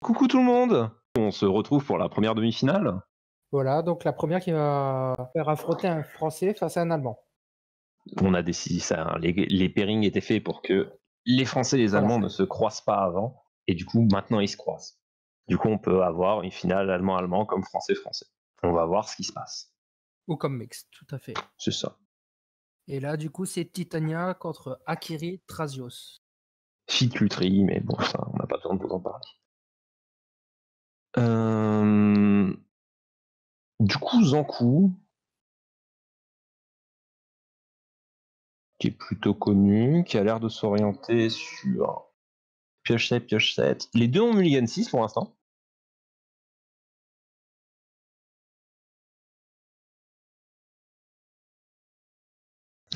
Coucou tout le monde! On se retrouve pour la première demi-finale. Voilà, donc la première qui va faire affronter un Français face à un Allemand. On a décidé ça, hein, les pairings étaient faits pour que les Français et les Voilà, Allemands ne se croisent pas avant, et du coup maintenant ils se croisent. Du coup on peut avoir une finale allemand-allemand comme français-français. On va voir ce qui se passe. ou comme mix, tout à fait. C'est ça. Et là, du coup, c'est Titania contre Akiri Trazios. Fit Lutry, mais bon ça on n'a pas besoin de vous en parler. Euh, Du coup Zankou, qui est plutôt connu, qui a l'air de s'orienter sur pioche 7, pioche 7. Les deux ont mulligan 6 pour l'instant.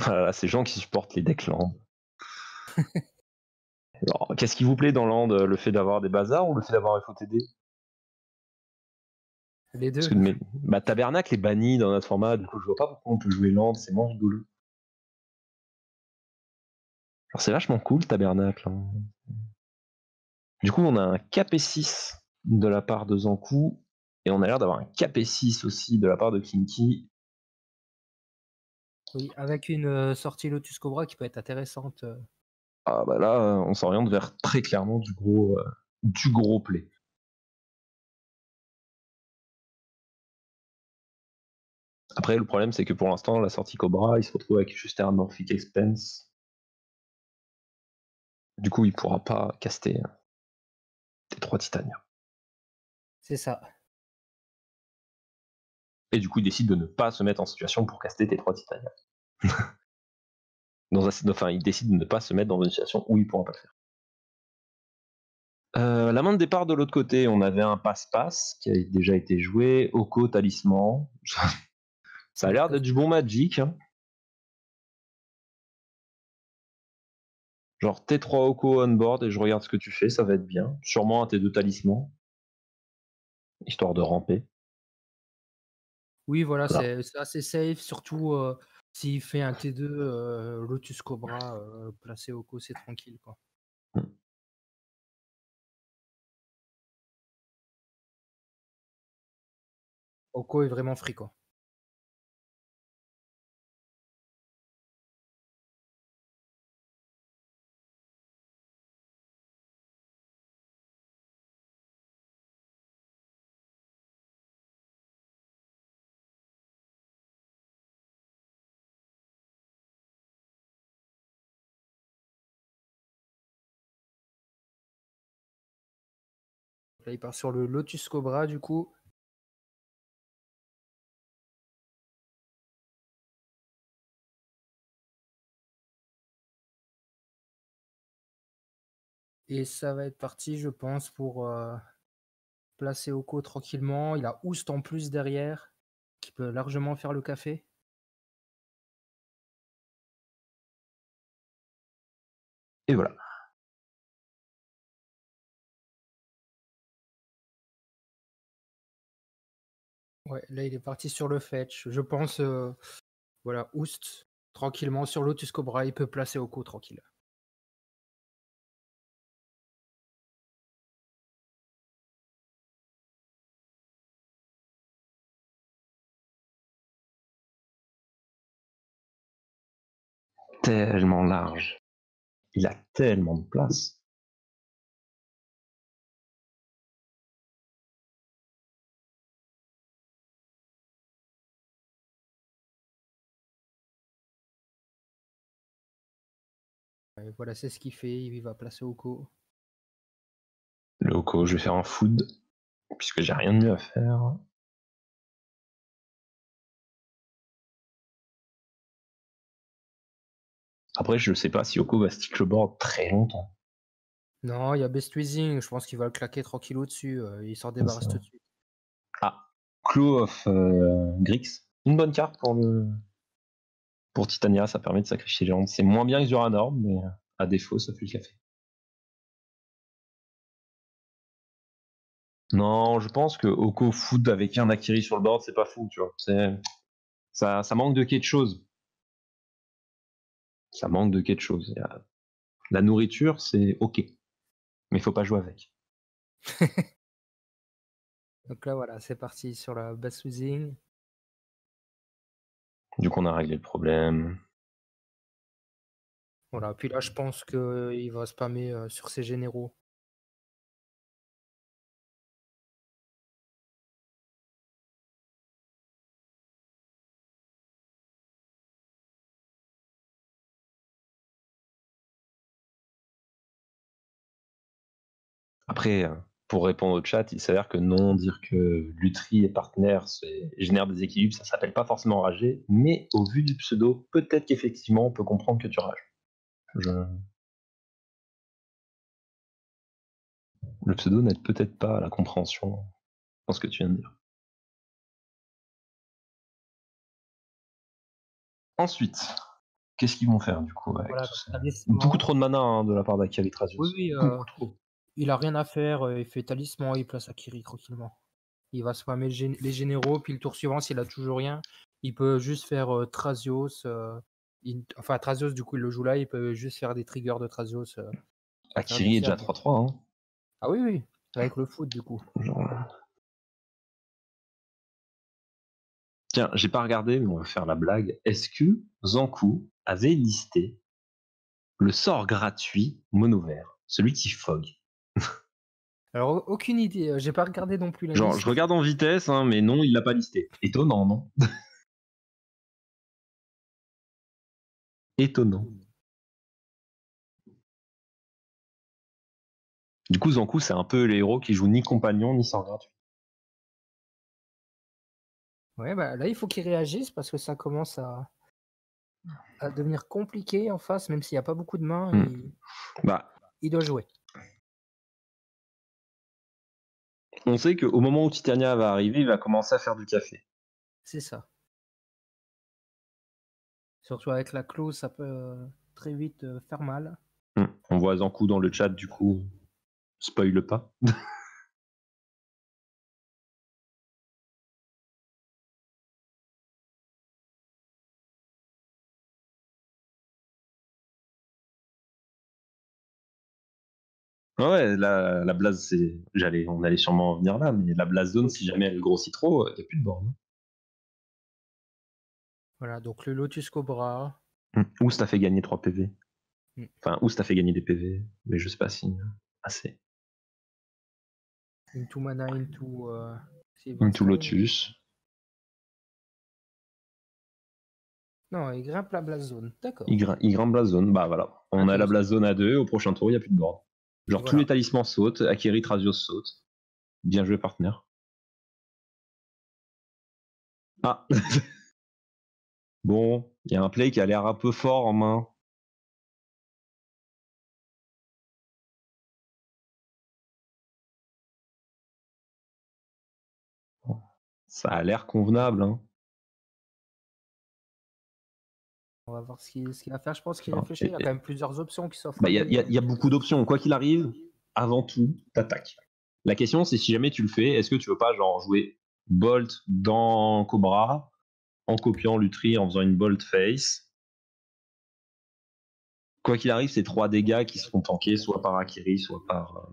Ah, ces gens qui supportent les decks land. Alors, qu'est-ce qui vous plaît dans Land, le fait d'avoir des bazars ou le fait d'avoir FOTD? Les Parce deux. que Tabernacle est banni dans notre format, du coup je vois pas pourquoi on peut jouer Land, c'est moins rigolo. Alors c'est vachement cool Tabernacle, hein. Du coup on a un KP6 de la part de Zankou, et on a l'air d'avoir un KP6 aussi de la part de Kinky. Oui, avec une sortie Lotus Cobra qui peut être intéressante. Ah bah là on s'oriente vers très clairement du gros play. Après le problème c'est que pour l'instant la sortie Cobra il se retrouve avec juste un Morphic Expense. Du coup il pourra pas caster T3 Titania. C'est ça. Et du coup il décide de ne pas se mettre en situation pour caster T3 Titania. Il décide de ne pas se mettre dans une situation où il pourra pas le faire. La main de départ de l'autre côté, on avait un passe-passe qui a déjà été joué, Oko Talisman. Ça a Oui, l'air d'être du bon Magic, hein. Genre T3 Oko on board et je regarde ce que tu fais, ça va être bien. Sûrement un T2 Talisman, histoire de ramper. oui, voilà, Voilà. c'est assez safe, surtout s'il fait un T2 Lotus Cobra placé au co, c'est tranquille, quoi. Oko est vraiment free, quoi. Là, il part sur le Lotus Cobra, du coup. Et ça va être parti, je pense, pour placer Oko tranquillement. Il a Oust en plus derrière, qui peut largement faire le café. Et voilà. Ouais, là, il est parti sur le fetch. Je pense, voilà, Oust tranquillement sur Lotus Cobra. Il peut placer Oko tranquille. Tellement large. Il a tellement de place. Et voilà, c'est ce qu'il fait. Il va placer Oko. Le Oko, je vais faire un food, puisque j'ai rien de mieux à faire. Après, je sais pas si Oko va stick le board très longtemps. Non, il y a Best Weezing. Je pense qu'il va le claquer tranquille au-dessus. Il s'en débarrasse tout de suite. Ah, Claw of Grix. Une bonne carte pour Titania, ça permet de sacrifier les gens. C'est moins bien que Zuranorm, mais à défaut, ça fait le café. Non, je pense que Oko food avec un Akiri sur le board, c'est pas fou, tu vois. Ça manque de quelque chose. Ça manque de quelque chose. La nourriture, c'est ok, mais il faut pas jouer avec. Donc là, voilà, c'est parti sur la base losing. Du coup, on a réglé le problème. Voilà, puis là, je pense qu'il va spammer sur ses généraux. Après, pour répondre au chat, il s'avère que non, dire que Lutri est partenaire génère des équilibres, ça s'appelle pas forcément rager, mais au vu du pseudo, peut-être qu'effectivement, on peut comprendre que tu rages. Le pseudo n'aide peut-être pas à la compréhension dans ce que tu viens de dire. Ensuite, qu'est-ce qu'ils vont faire du coup avec Voilà, tout donc ça? talisman. Beaucoup trop de mana hein, de la part d'Akiri Trazios. Oui, Beaucoup trop. il a rien à faire. Il fait talisman, il place Akiri tranquillement. Il va spammer les généraux, puis le tour suivant, s'il a toujours rien, il peut juste faire Trazios. Enfin, Trazios, du coup, il le joue là, il peut juste faire des triggers de Trazios. Pour faire du Akiri est déjà fiable. 3-3. Hein. Ah oui, oui, avec le foot, du coup. Tiens, j'ai pas regardé, mais on va faire la blague. Est-ce que Zankou avait listé le sort gratuit mono vert, celui qui fog? Alors, aucune idée. J'ai pas regardé non plus la Genre, liste. je regarde en vitesse, hein, mais non, il l'a pas listé. Étonnant, non? Étonnant. Du coup, Zankou, c'est un peu les héros qui jouent ni compagnon ni sort gratuit. Ouais, bah là, il faut qu'il réagisse parce que ça commence à devenir compliqué en face, même s'il n'y a pas beaucoup de mains, Bah, il doit jouer. on sait qu'au moment où Titania va arriver, il va commencer à faire du café. C'est ça. Surtout avec la clause, ça peut très vite faire mal. On voit Zankou dans le chat, du coup, spoil pas. Ouais, la blase, on allait sûrement en venir là, mais la blase zone, si jamais elle grossit trop, il n'y a plus de borne. Voilà, donc le Lotus Cobra. Ou ça fait gagner 3 PV. Mm. Enfin, ou ça fait gagner des PV, mais je sais pas si assez. Into Mana, into Into Silverstein. Lotus. Non, il grimpe la Blast Zone. D'accord. Il grimpe blase zone, bah voilà. On a la Intéressant. blase zone à 2, au prochain tour, il n'y a plus de borne. Genre tous Voilà. les talismans sautent, Akiri Trazios saute. Bien joué, partenaire. Ah bon, il y a un play qui a l'air un peu fort en main. Ça a l'air convenable. Hein. On va voir ce qu'il va faire. Je pense qu'il Non, réfléchit. Il y a quand même plusieurs options qui s'offrent bah, à lui. y a beaucoup d'options. Quoi qu'il arrive, avant tout, t'attaques. La question, c'est si jamais tu le fais, est-ce que tu veux pas genre jouer Bolt dans Cobra en copiant Lutri, en faisant une Bolt face. Quoi qu'il arrive, c'est 3 dégâts qui se font tanker soit par Akiri, soit par.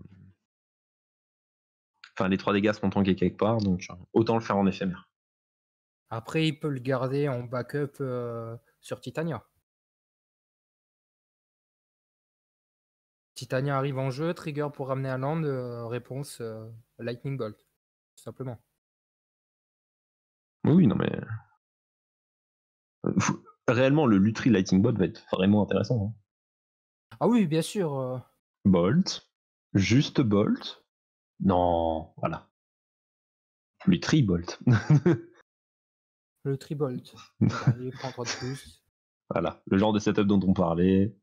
Enfin, les 3 dégâts se font tanker quelque part, donc autant le faire en éphémère. Après, il peut le garder en backup sur Titania. Titania arrive en jeu, trigger pour ramener à land, réponse Lightning Bolt, tout simplement. Oui, non mais. Réellement, le Lutri Lightning Bolt va être vraiment intéressant. Hein. Ah oui, bien sûr. Bolt. Juste Bolt. Non, voilà. Lutri Bolt. Le Tribolt. Voilà, il prend 3 de plus. Voilà, le genre de setup dont on parlait.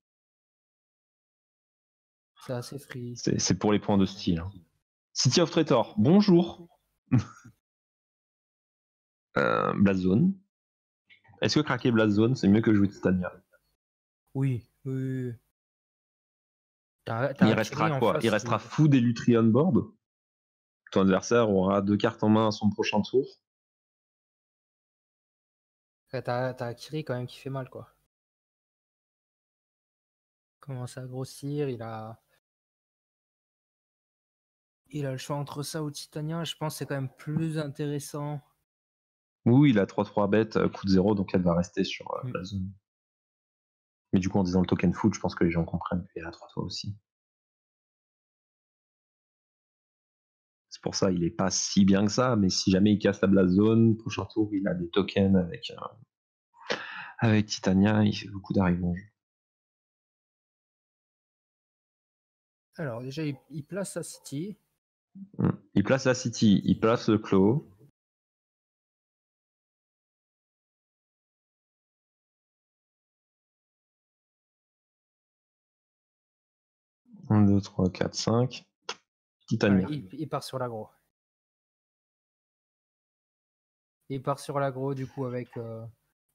C'est assez free. C'est pour les points de style. Hein. City of Traitor, bonjour. Blast Zone. Est-ce que craquer Blast Zone, c'est mieux que jouer Titania? Oui, oui. Il restera quoi? Il restera fou des Lutri on board. Ton adversaire aura 2 cartes en main à son prochain tour. T'as Akiri quand même qui fait mal, quoi. Commence à grossir, il a Il a le choix entre ça ou Titania. Je pense que c'est quand même plus intéressant. Oui, il a 3-3 bêtes, coûte 0, donc elle va rester sur Mm. la zone. Mais du coup, en disant le token foot, je pense que les gens comprennent qu'il y a 3-3 aussi. C'est pour ça, il est pas si bien que ça, mais si jamais il casse la blast zone, prochain tour, il a des tokens avec Titania, il fait beaucoup d'arrives en jeu. Alors, déjà, il place sa City. Il place la City, il place le Claw. Un, 2, 3, 4, 5. Titania. Voilà, il part sur l'aggro. Il part sur l'aggro, du coup, avec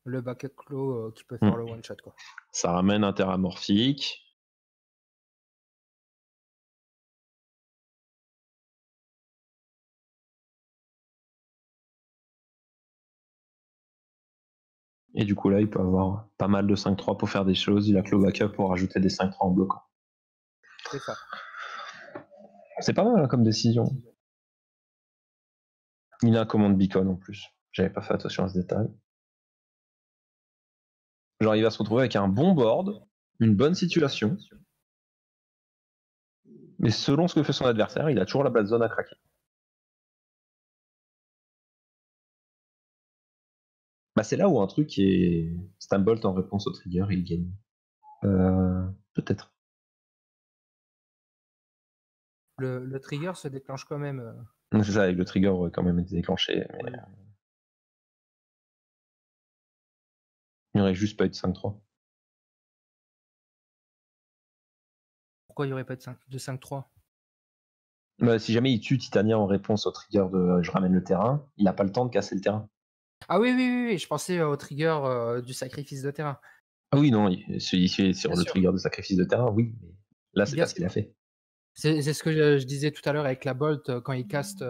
le backup claw qui peut faire le one-shot, quoi. Ça ramène un terramorphique. Et du coup, là, il peut avoir pas mal de 5-3 pour faire des choses. Il a Claw Backup pour rajouter des 5-3 en bloquant. C'est ça. C'est pas mal hein, comme décision. Il a un commande beacon en plus. J'avais pas fait attention à ce détail. Genre, il va se retrouver avec un bon board, une bonne situation. Mais selon ce que fait son adversaire, il a toujours la base zone à craquer. Bah, c'est là où un truc est Stambolt en réponse au trigger, il gagne. Peut-être. Le trigger se déclenche quand même. C'est ça, avec le trigger aurait quand même été déclenché. Mais... Oui. Il n'aurait juste pas eu de 5-3. Pourquoi il n'y aurait pas de 5-3? Bah, si jamais il tue Titania en réponse au trigger de je ramène le terrain, il n'a pas le temps de casser le terrain. Ah oui, je pensais au trigger du sacrifice de terrain. Ah oui, non, il fait sur Bien le sûr. trigger de sacrifice de terrain, oui. Mais là, c'est Bien pas ce qu'il a sûr. fait. C'est ce que je disais tout à l'heure avec la Bolt quand il caste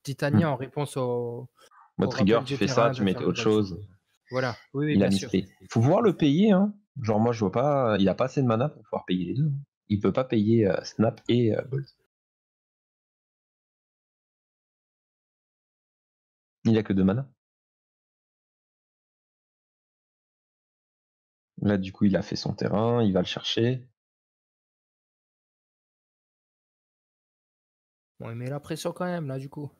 Titania en réponse au Trigger, rappel tu du fais ça, terrain tu de mettais faire le autre Bolt. chose. Voilà, oui, Il a bien sûr. misplay. Faut pouvoir le payer, hein. Genre, moi, je vois pas. Il a pas assez de mana pour pouvoir payer les deux. Il peut pas payer Snap et Bolt. Il a que 2 mana. Là, du coup, il a fait son terrain, il va le chercher. Bon, il met la pression quand même, là, du coup.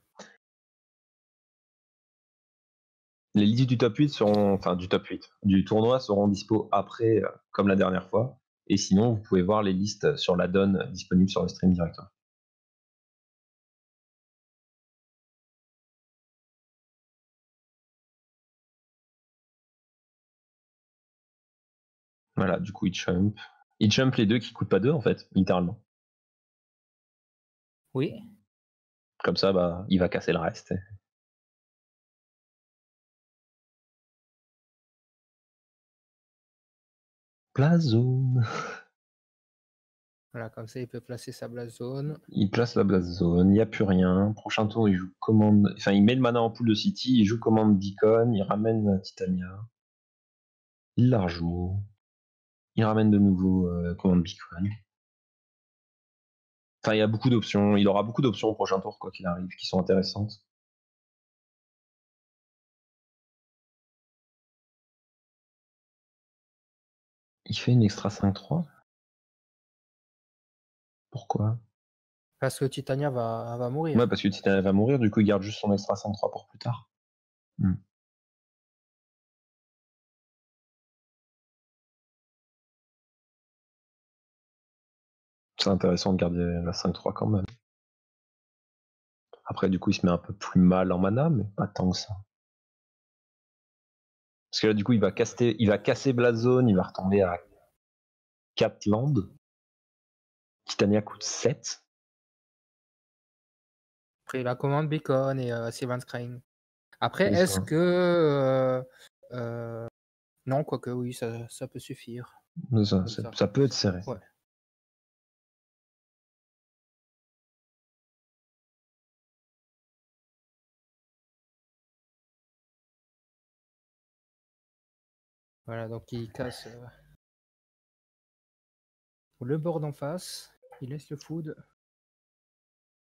Les listes du top 8 seront, enfin du top 8, du tournoi seront dispo après, comme la dernière fois. Et sinon, vous pouvez voir les listes sur la donne disponible sur le stream directement. Voilà, du coup, il jump. Il jump les deux qui coûtent pas 2 en fait, littéralement. Oui. Comme ça, bah, il va casser le reste. Blazone. Voilà, comme ça, il peut placer sa blast zone. Il place la blast zone, il n'y a plus rien. Prochain tour, il joue commande. Enfin, il met le mana en pool de City, il joue commande Beacon, il ramène Titania. Il la rejoue. Il ramène de nouveau commande Beacon. Enfin, il y a beaucoup d'options. Il aura beaucoup d'options au prochain tour, quoi qu'il arrive, qui sont intéressantes. Il fait une extra 5-3. Pourquoi? Parce que Titania va mourir. Ouais, parce que Titania va mourir, du coup, il garde juste son extra 5-3 pour plus tard. C'est intéressant de garder la 5-3 quand même. Après, du coup, il se met un peu plus mal en mana, mais pas tant que ça. Parce que là, du coup, il va casser Blazone, il va retomber à 4 landes. Titania coûte 7. Après, la commande Beacon et Sylvan's Crane. Après, C'est est-ce ça. que... non, quoique oui, ça peut suffire. Ça peut être serré. Ouais. Voilà, donc il casse le board en face. Il laisse le food.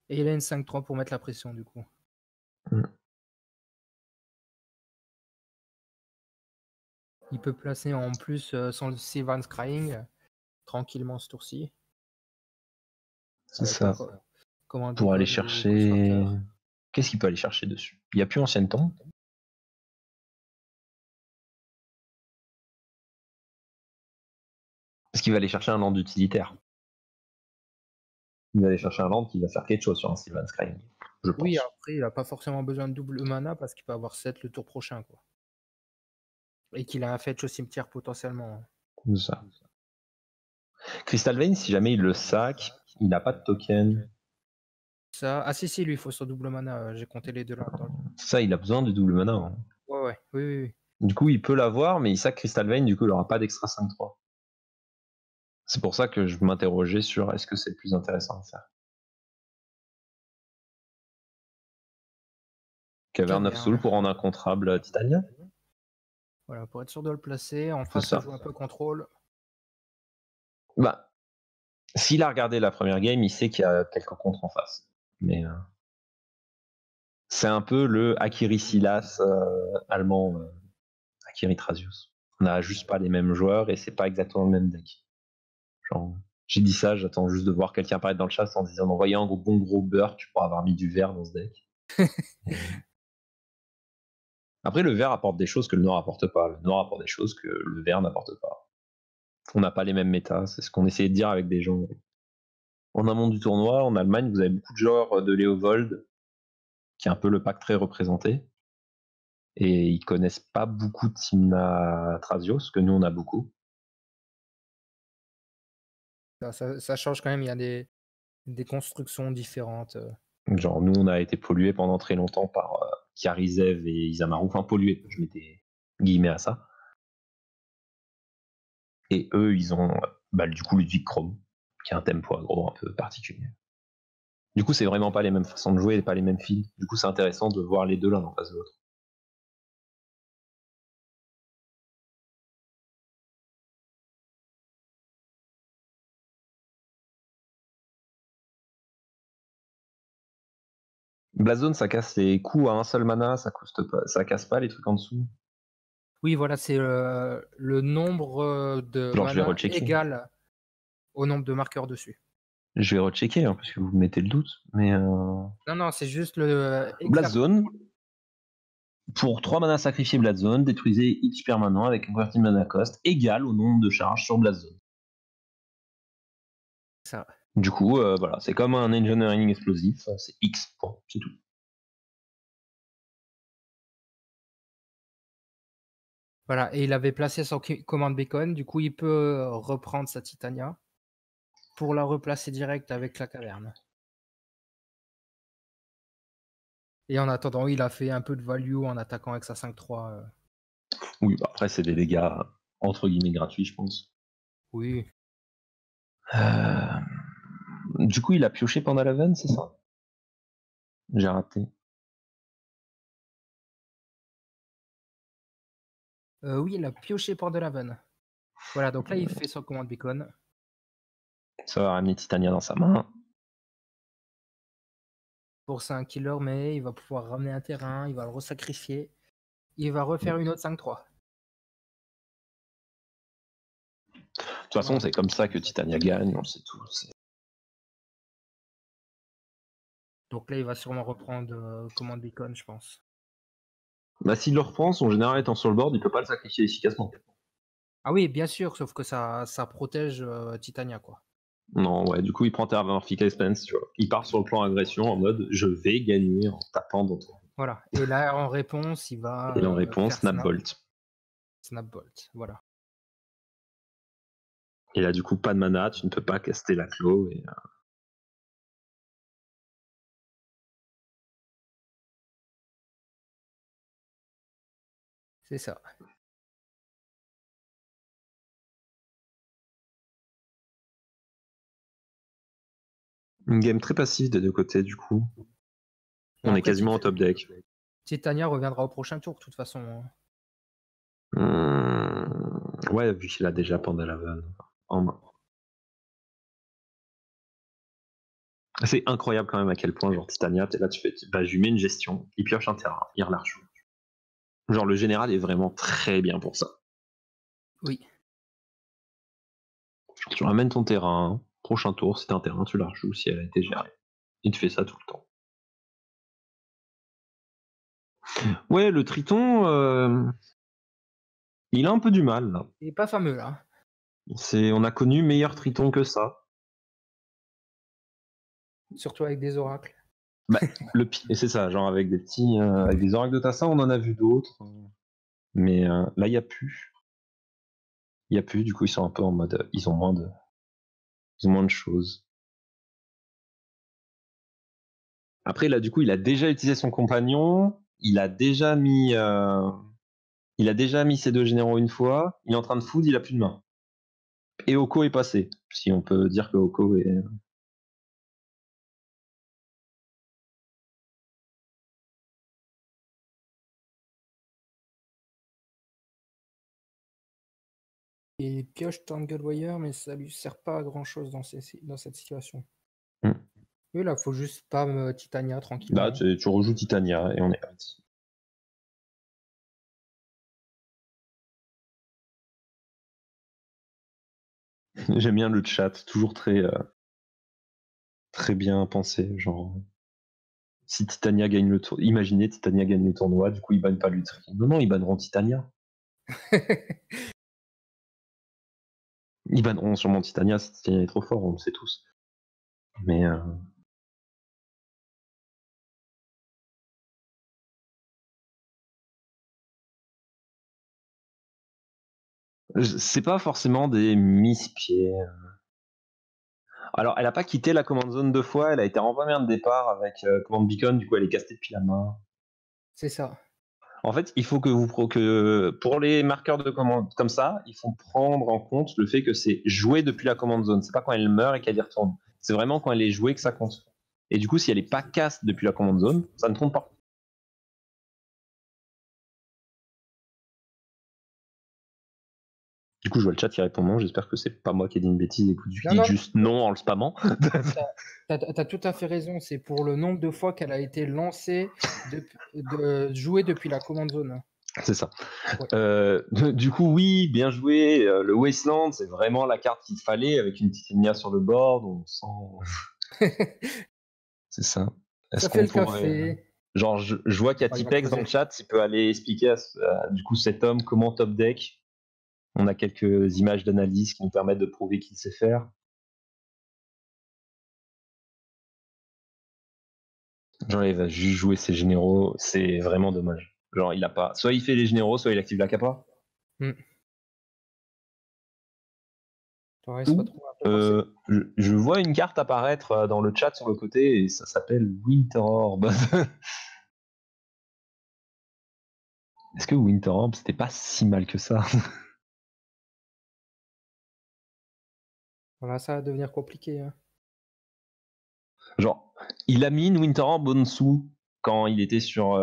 Et il a une 5-3 pour mettre la pression, du coup. Mm. Il peut placer en plus son Sylvan Scrying tranquillement ce tour-ci. C'est Avec ça. Command Pour aller Beacon ou Ghost chercher. Raptor. Qu'est-ce qu'il peut aller chercher dessus? Il n'y a plus ancienne temps. Est-ce qu'il va aller chercher un land utilitaire? Il va aller chercher un land qui va faire quelque chose sur un Sylvan Scrying, je pense. Oui, après, il n'a pas forcément besoin de double mana parce qu'il peut avoir 7 le tour prochain, quoi. Et qu'il a un fetch au cimetière potentiellement. C'est ça. Crystal Vein, si jamais il le sac, il n'a pas de token. Ça... Ah si, lui, il faut son double mana. J'ai compté les deux là. Ça, il a besoin du double mana. Hein. Ouais, oui. Du coup, il peut l'avoir, mais il sac Crystal Vein, du coup, il n'aura pas d'extra 5-3. C'est pour ça que je m'interrogeais sur est-ce que c'est le plus intéressant à faire. Cavern of Soul pour rendre incontrable Titania. Voilà, pour être sûr de le placer. En face, ça joue un peu contrôle. Bah, s'il a regardé la première game, il sait qu'il y a quelques contres en face. Mais c'est un peu le Akiri Silas allemand, Akiri Trazius. On n'a juste pas les mêmes joueurs et c'est pas exactement le même deck. Genre, j'ai dit ça, j'attends juste de voir quelqu'un apparaître dans le chat en disant en voyant un bon gros beurre, tu pourras avoir mis du vert dans ce deck. Après, le vert apporte des choses que le noir apporte pas. Le noir apporte des choses que le vert n'apporte pas. On n'a pas les mêmes métas, c'est ce qu'on essayait de dire avec des gens. En amont du tournoi, en Allemagne, vous avez beaucoup de joueurs de Leovold, qui est un peu le pack très représenté. Et ils connaissent pas beaucoup de Tymna Thrasios, que nous on a beaucoup. Ça change quand même, il y a des constructions différentes. Genre, nous on a été pollués pendant très longtemps par Karizev et Isamaru. Enfin, pollués, je mettais guillemets à ça. Et eux, ils ont du coup Ludwig Chrome, qui a un tempo aggro un peu particulier. Du coup, c'est vraiment pas les mêmes façons de jouer et pas les mêmes fils. Du coup, c'est intéressant de voir les deux l'un en face de l'autre. Blazone, ça casse les coups à un seul mana, ça casse pas les trucs en dessous. Oui, voilà, c'est le nombre de Genre, je vais mana rechecker. égal au nombre de marqueurs dessus. Je vais rechecker, hein, parce que vous mettez le doute. Mais Non, c'est juste le. Blazone. Pour 3 mana sacrifiés Blazone, détruisez each permanent avec un converti mana cost égal au nombre de charges sur Blazone. Ça. Du coup, voilà, c'est comme un engineering explosif, c'est X, c'est tout. Voilà, et il avait placé son command beacon, du coup il peut reprendre sa Titania pour la replacer direct avec la caverne. Et en attendant, il a fait un peu de value en attaquant avec sa 5-3. Oui, après c'est des dégâts entre guillemets gratuits, je pense. Oui. Du coup, il a pioché Pandalaven, c'est ça? J'ai raté. Oui, il a pioché Pandalaven. Voilà, donc là il fait son command beacon. Ça va ramener Titania dans sa main. Pour c'est un killer, mais il va pouvoir ramener un terrain, il va le resacrifier. Il va refaire une autre 5-3. De toute façon, c'est comme ça que Titania gagne, on le sait tous. Donc là, il va sûrement reprendre command beacon, je pense. Bah, s'il le reprend, son général étant sur le board, il peut pas le sacrifier efficacement. Ah oui, bien sûr, sauf que ça protège Titania, quoi. Non, ouais, du coup, il prend Terramorphic Expense, tu vois. Il part sur le plan agression en mode je vais gagner en tapant dans toi. Voilà. Et là, en réponse, il va. Et en réponse, Snapbolt. Snapbolt, voilà. Et là, du coup, pas de mana, tu ne peux pas caster la clos. Et, C'est ça. une game très passive des deux côtés, du coup. On Après, est quasiment en top deck. Titania reviendra au prochain tour, de toute façon. Ouais, vu qu'il a déjà Pandalaven en main. C'est incroyable quand même à quel point, genre, Titania, t'es là, tu fais, bah, je lui mets une gestion, il pioche un terrain, il relarge. Genre, le général est vraiment très bien pour ça. Oui. Genre, tu ramènes ton terrain, prochain tour, si t'as un terrain, tu la rejoues si elle a été gérée. Et tu fais ça tout le temps. Ouais, le Triton, il a un peu du mal, là. Il est pas fameux là. On a connu meilleur Triton que ça. Surtout avec des oracles. Bah, et c'est ça, genre avec avec des oracles de Tassin, on en a vu d'autres. Mais là, il n'y a plus. Il n'y a plus, du coup, ils sont un peu en mode, ils ont moins de choses. Après, là, du coup, il a déjà utilisé son compagnon. Il a déjà mis ses 2 généraux une fois. Il est en train de food, il a plus de main. Et Oko est passé. Si on peut dire que Oko est. Il pioche Tangle Wire, mais ça lui sert pas à grand chose dans cette situation. Hmm. Oui, là, faut juste spam Titania tranquillement. Là, tu rejoues Titania et on est parti. J'aime bien le chat, toujours très bien pensé. Genre, si Titania gagne le tournoi, imaginez Titania gagne le tournoi, du coup ils bannent pas Lutri. Non, ils banneront Titania. Ils banneront sûrement Titania si Titania est trop fort, on le sait tous. Mais c'est pas forcément des miss-pieds. Alors, elle a pas quitté la command zone 2 fois, elle a été renvoyée un départ avec command beacon, du coup elle est castée depuis la main. C'est ça. En fait, il faut que pour les marqueurs de commande comme ça, il faut prendre en compte le fait que c'est joué depuis la command zone. C'est pas quand elle meurt et qu'elle y retourne. C'est vraiment quand elle est jouée que ça compte. Et du coup, si elle est pas cast depuis la command zone, ça ne compte pas. Du coup, je vois le chat qui répond non. J'espère que c'est pas moi qui ai dit une bêtise et que tu dis juste non en le spammant. T'as tout à fait raison. C'est pour le nombre de fois qu'elle a été lancée, jouée depuis la command zone. C'est ça. Ouais. Du coup, oui, bien joué. Le Wasteland, c'est vraiment la carte qu'il fallait avec une Titania sur le board. On sent. C'est ça. Ça fait le café. Genre, je vois qu'il y a Tipex dans le chat. Il peut aller expliquer du coup cet homme comment top deck. On a quelques images d'analyse qui nous permettent de prouver qu'il sait faire. Genre, il va juste jouer ses généraux. C'est vraiment dommage. Genre, il a pas. Soit il fait les généraux, soit il active la capa. Je vois une carte apparaître dans le chat sur le côté et ça s'appelle Winter Orb. Est-ce que Winter Orb c'était pas si mal que ça? Voilà, ça va devenir compliqué. Hein. Genre, il a mis une Winter Orb en dessous quand il était sur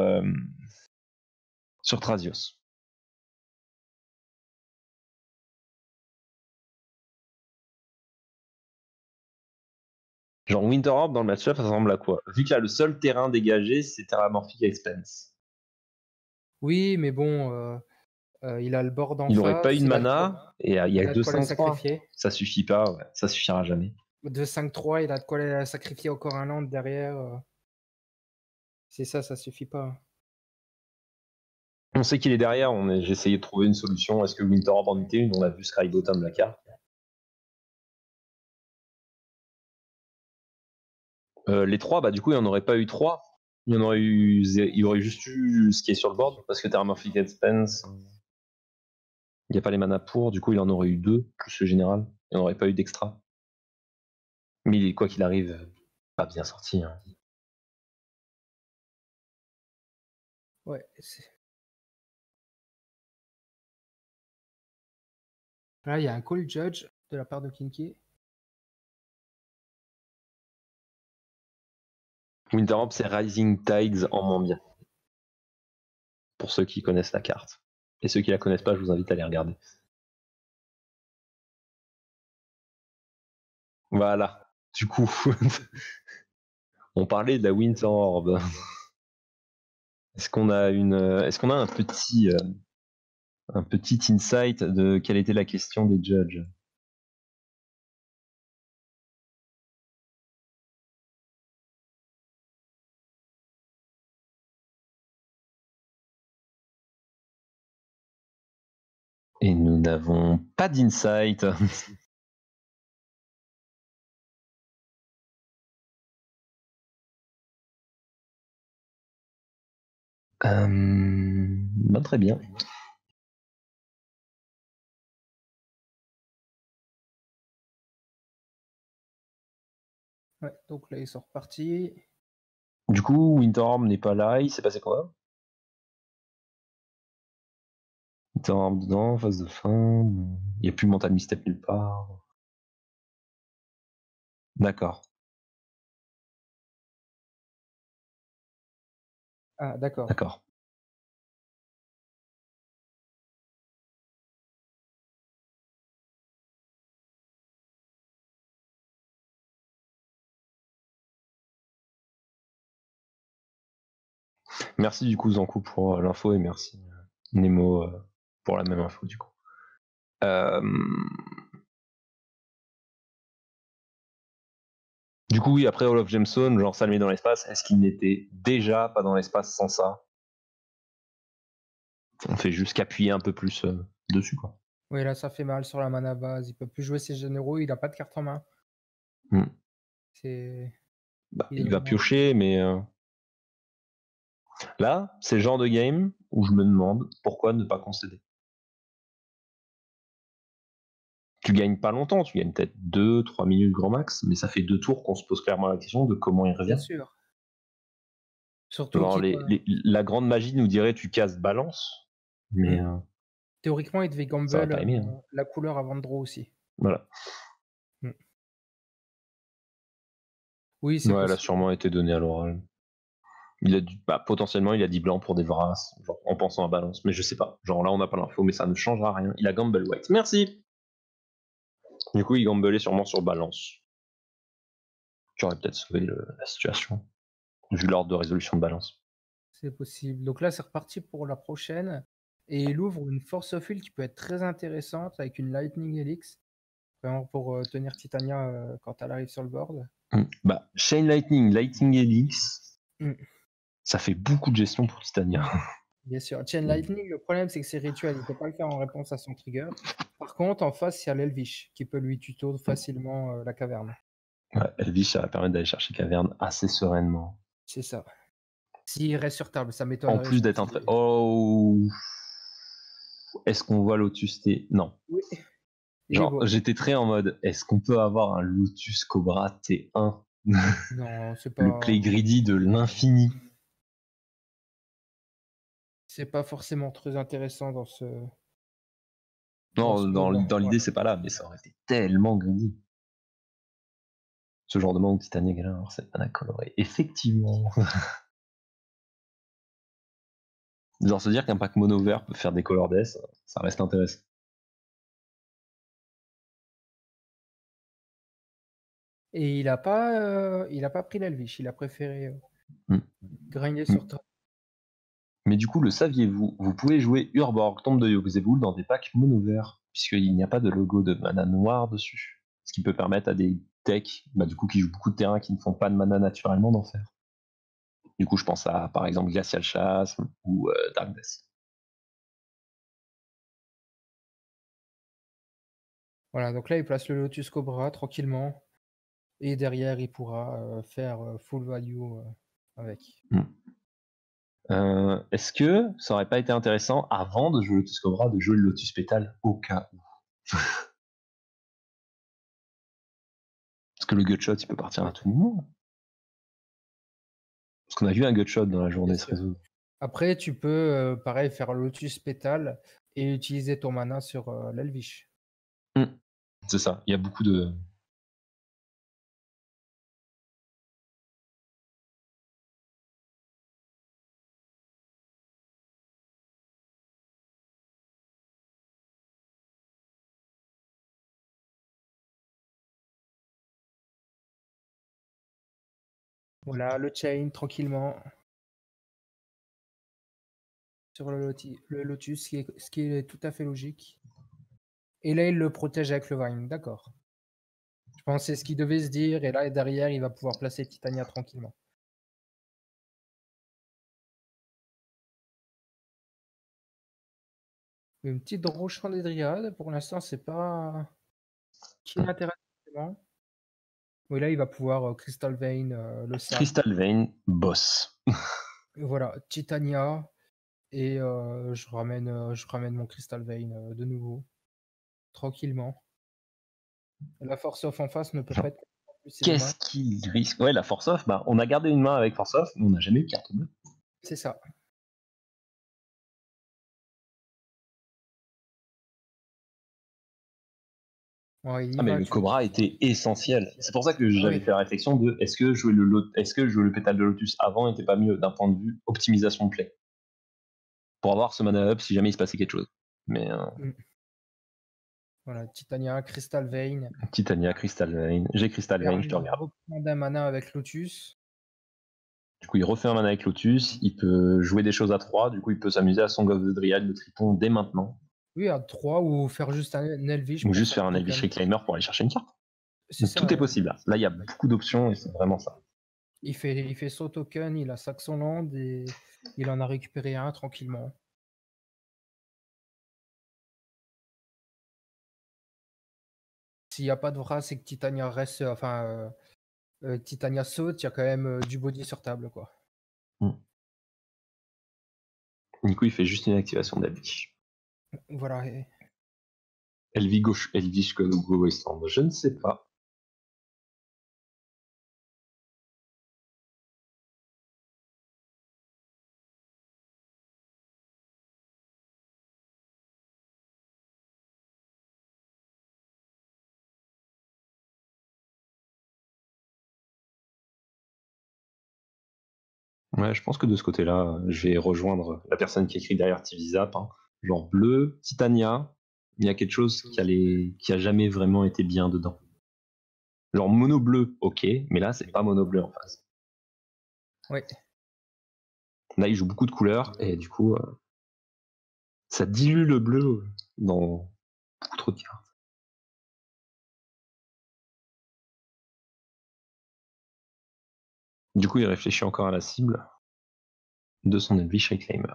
Thrasios. Genre, Winter Orb dans le match-up, ça ressemble à quoi? Vu qu'il a le seul terrain dégagé, c'est Terramorphic Expense. Oui, mais bon, il a le board en face. Il n'aurait pas eu de mana, et il y a 2-5-3. Ça suffit pas, ouais. Ça suffira jamais. 2-5-3, il a de quoi sacrifier encore un land derrière. C'est ça suffit pas. On sait qu'il est derrière, j'ai essayé de trouver une solution. Est-ce que Winter Orb en était une? On a vu Sky Bottom la carte. Les 3, bah du coup, il n'y en aurait pas eu 3. Il y aurait juste eu ce qui est sur le board, parce que Terramorphic Expense, il n'y a pas les mana pour, du coup, il en aurait eu 2, plus le général. Il n'y en aurait pas eu d'extra. Mais quoi qu'il arrive, pas bien sorti. Hein. Ouais. Là, il y a un call judge de la part de Kinky. Winter Orb, c'est Rising Tides en moins bien. Pour ceux qui connaissent la carte. Et ceux qui la connaissent pas, je vous invite à les regarder. Voilà. Du coup, On parlait de la Winter Orb. Est-ce qu'on a un petit insight de quelle était la question des judges? Et nous n'avons pas d'insight. Très bien. Ouais, donc là, ils sont repartis. Du coup, Winterorm n'est pas là. Il s'est passé quoi? Winterorm dedans, phase de fin. Il n'y a plus Mental Misstep nulle part. D'accord. Ah, d'accord. D'accord. Merci du coup Zankou pour l'info et merci Nemo pour la même info du coup. Du coup oui, après All of Gemstone, genre ça le met dans l'espace, est-ce qu'il n'était déjà pas dans l'espace sans ça? On fait juste qu'appuyer un peu plus dessus quoi. Oui, là, ça fait mal sur la mana base. Il peut plus jouer ses généraux, il a pas de carte en main. C'est... Bah, est il va vraiment- piocher, mais là, c'est le genre de game où je me demande pourquoi ne pas concéder. Tu gagnes pas longtemps, tu gagnes peut-être 2-3 minutes grand max, mais ça fait 2 tours qu'on se pose clairement la question de comment il Bien revient. sûr. Surtout Genre, qu'il la grande magie nous dirait tu casses balance, mais théoriquement, il devait ça va gamble pas aimer. Hein. la couleur avant de draw aussi. Voilà. Mm. Oui, c'est Ouais, elle a possible. sûrement été donnée à l'oral. Potentiellement, il a dit blanc pour des Vras, genre, en pensant à balance, mais je sais pas. Genre là, on n'a pas l'info, mais ça ne changera rien. Il a gamble white. Merci. Du coup, il gamblait sûrement sur balance. J'aurais peut-être sauvé la situation, vu l'ordre de résolution de balance. C'est possible. Donc là, c'est reparti pour la prochaine. Et il ouvre une Force of Will qui peut être très intéressante avec une Lightning Helix. Vraiment pour tenir Titania quand elle arrive sur le board. Bah, Chain Lightning, Lightning Helix, Mm. ça fait beaucoup de gestion pour Titania. Bien sûr. Chain Lightning, le problème, c'est que c'est rituel. Il ne peut pas le faire en réponse à son trigger. Par contre, en face, il y a l'Elvish qui peut lui tuto facilement la caverne. Ouais, Elvish, ça va permettre d'aller chercher Caverne assez sereinement. C'est ça. S'il reste sur table, ça En m'étonnerait. plus d'être un très... Oh. Est-ce qu'on voit Lotus T? Non. Oui. Genre, j'étais très en mode, est-ce qu'on peut avoir un Lotus Cobra T1? Non, c'est Le pas... play greedy de l'infini. C'est pas forcément très intéressant dans ce... Non, dans l'idée, ouais. c'est pas là, mais ça aurait été tellement greedy. Ce genre de monde où Titania galère, alors c'est mana coloré. Effectivement. Genre se dire qu'un pack mono vert peut faire des color death, ça reste intéressant. Et il a pas pris l'Elvish, il a préféré Mm. grinder sur top. Mais du coup, le saviez-vous? Vous pouvez jouer Urborg, Tombe de Yogg-Sagoul dans des packs mono vert, puisqu'il n'y a pas de logo de mana noir dessus. Ce qui peut permettre à des decks, du coup, qui jouent beaucoup de terrains qui ne font pas de mana naturellement d'en faire. Du coup, je pense à, par exemple, Glacial Chasm ou Darkness. Voilà, donc là, il place le Lotus Cobra tranquillement. Et derrière, il pourra faire full value avec. Est-ce que ça aurait pas été intéressant, avant de jouer Lotus Cobra, de jouer le Lotus Pétale au cas où? Parce que le gutshot, il peut partir à tout moment. Parce qu'on a vu un gutshot dans la journée se résoudre. Après, tu peux, pareil, faire Lotus Pétale et utiliser ton mana sur l'Elvish. C'est ça, il y a beaucoup de... Voilà, le chain tranquillement sur le lotus, ce qui est tout à fait logique. Et là, il le protège avec le vine, d'accord. Je pense que c'est ce qu'il devait se dire, et là, derrière, il va pouvoir placer Titania tranquillement. Une petite roche des Dryades, pour l'instant, c'est pas qui l'intéresse vraiment. Oui, là, il va pouvoir Crystal Vein, le sap. Crystal Vein, boss. Et voilà, Titania, et je ramène mon Crystal Vein de nouveau, tranquillement. La Force Off en face ne peut pas être plus, c'est Qu'est-ce dommage. qu'il risque? Ouais, la Force Off, bah, on a gardé une main avec Force Off, mais on n'a jamais eu carte bleue. C'est ça. Ouais, il Ah, mais va le tuer. Cobra était essentiel. C'est pour ça que Ah j'avais oui, fait la réflexion de est-ce que jouer le pétale de Lotus avant n'était pas mieux d'un point de vue optimisation de play pour avoir ce mana up si jamais il se passait quelque chose. Mais voilà, Titania, Crystal Vein. Titania, Crystal Vein, j'ai Crystal Vein, je te Permet de regarde. reprendre un mana avec Lotus. Du coup, il refait un mana avec Lotus, il peut jouer des choses à 3, du coup, il peut s'amuser à Song of the Dryad, le Triton dès maintenant, Oui, à 3 ou faire juste un Elvish ou pour juste faire faire un Elvish token. Reclaimer pour aller chercher une carte. C'est Donc, tout ça. est possible là. Là, il y a beaucoup d'options et c'est vraiment ça. Il fait son token, il a Saxonland et il en a récupéré un tranquillement. S'il n'y a pas de Vras et que Titania reste, Titania saute, il y a quand même du body sur table, quoi. Du coup, il fait juste une activation d'Elvish. Voilà. Elvish gauche, Elvish Go Wasteland, je ne sais pas. Ouais, je pense que de ce côté-là, je vais rejoindre la personne qui écrit derrière TV Zap. Hein. Genre bleu, Titania, il y a quelque chose qui a jamais vraiment été bien dedans. Genre mono bleu, ok, mais là c'est pas mono bleu en face. Oui. Là il joue beaucoup de couleurs et du coup ça dilue le bleu dans beaucoup trop de cartes. Du coup il réfléchit encore à la cible de son Elvish Reclaimer.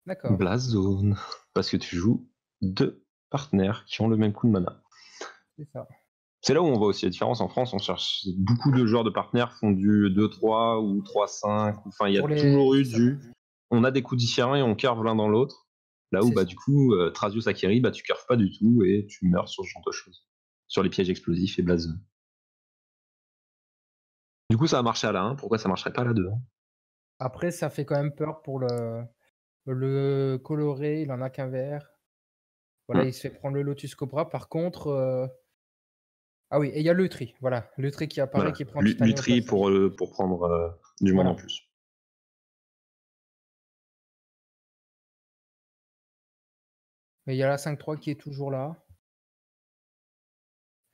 D'accord. Blast Zone, parce que tu joues deux partenaires qui ont le même coup de mana. C'est ça. C'est là où on voit aussi la différence. En France, on cherche beaucoup de joueurs de partenaires font du 2-3 ou 3-5. Enfin, il y a toujours eu C'est ça. du. On a des coups différents et on curve l'un dans l'autre. Là où, C'est bah, ça. du coup, Trasios Akiri, bah, tu curves pas du tout et tu meurs sur ce genre de choses. Sur les pièges explosifs et Blazon. Du coup, ça a marché à la 1. Pourquoi ça marcherait pas à la 2 hein? Après, ça fait quand même peur pour le coloré, il en a qu'un vert. Voilà, il se fait prendre le Lotus Cobra. Par contre, ah oui, et il y a Lutri. Voilà, Lutri qui apparaît, Voilà. qui prend Titania au Lutri passage. pour prendre du monde en Voilà. plus. Mais il y a la 5-3 qui est toujours là.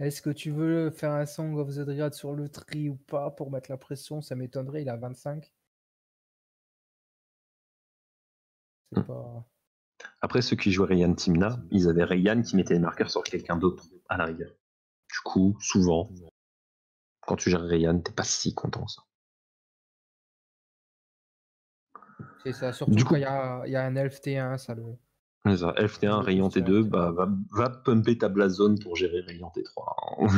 Est-ce que tu veux faire un Song of the Dryad sur Lutri ou pas pour mettre la pression? Ça m'étonnerait, il a 25. C'est Hmm. pas. Après, ceux qui jouaient Ryan Timna, ils avaient Ryan qui mettait les marqueurs sur quelqu'un d'autre, à la rigueur. Du coup, souvent, quand tu gères Ryan, t'es pas si content que ça. C'est ça, Du surtout quand coup, il y a un elfe T1, ça le. c'est ça, FT1, Le Rayon boost T2, direct. bah, va pumper ta Blazone pour gérer Rayon T3.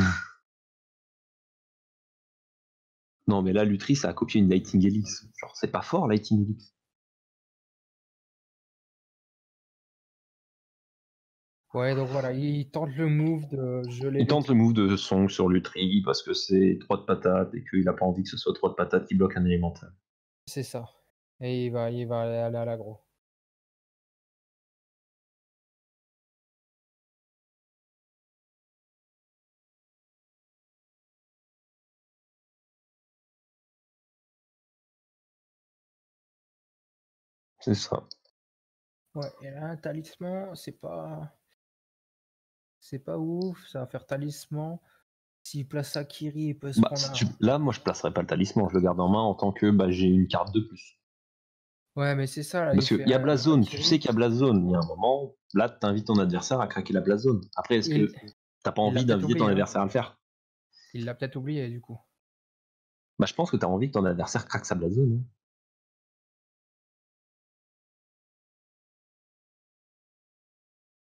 Non, mais là, Lutri, ça a copié une Lighting Helix. Genre, c'est pas fort, Lighting Helix. Ouais, donc voilà, il tente le move de geler Il le tente le type. move de Song sur Lutri parce que c'est 3 de patates et qu'il a pas envie que ce soit 3 de patates qui bloquent un élémental. C'est ça. Et il va aller à l'aggro. C'est ça. Ouais, et là, un talisman, c'est pas. c'est pas ouf. Ça va faire talisman. S'il place Akiri, il peut se Bah, prendre là, moi, je placerai pas le talisman, je le garde en main en tant que j'ai une carte de plus. Ouais, mais c'est ça, là, Parce il qu'il fait y a Blast Zone, tu Akiri. sais qu'il y a Blast Zone. Il y a un moment, là, tu invites ton adversaire à craquer la Blast Zone. Après, est-ce que t'as pas il l'a envie peut-être d'inviter ton oublié, hein. adversaire à le faire? Il l'a peut-être oublié, du coup. Bah, je pense que t'as envie que ton adversaire craque sa Blast Zone. Hein.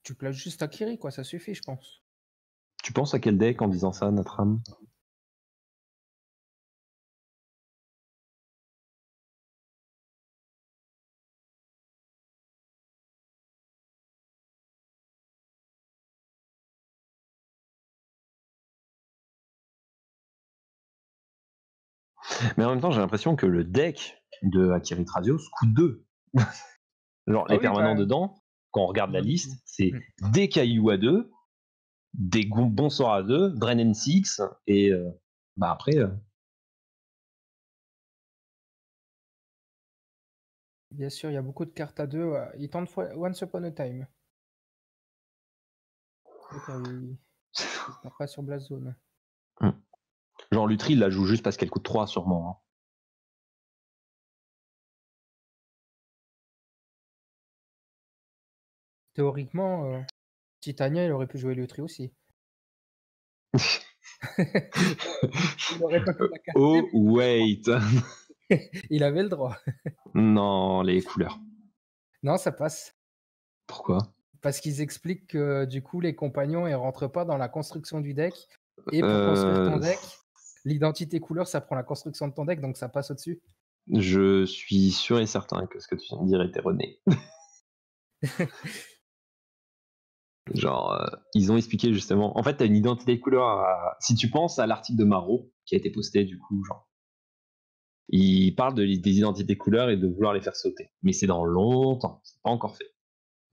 Tu places juste Akiri, quoi, ça suffit, je pense. Tu penses à quel deck en disant ça, Natram? Mais en même temps, j'ai l'impression que le deck de Akiri Trazios coûte 2. Genre, Ah les oui, permanents dedans, quand on regarde la liste, c'est Mm. des cailloux à 2, des bons sorts à 2, Drain N6, et après. Bien sûr, il y a beaucoup de cartes à 2. Il tente Once Upon a Time. D'accord, il part pas sur Blast Zone. Genre, Lutri, il la joue juste parce qu'elle coûte 3, sûrement. Hein. Théoriquement, Titania, il aurait pu jouer Lutri aussi. Il aurait pas pu la casser. Oh, wait. Il avait le droit. Non, les couleurs. Non, ça passe. Pourquoi? Parce qu'ils expliquent que du coup, les compagnons, ils rentrent pas dans la construction du deck. Et pour construire ton deck, l'identité couleur, ça prend la construction de ton deck, donc ça passe au-dessus. Je suis sûr et certain que ce que tu viens de dire est erroné. Genre, ils ont expliqué justement. En fait, tu as une identité de couleur. Si tu penses à l'article de Marot qui a été posté, du coup, genre, il parle des identités couleurs et de vouloir les faire sauter. Mais c'est dans longtemps, c'est pas encore fait.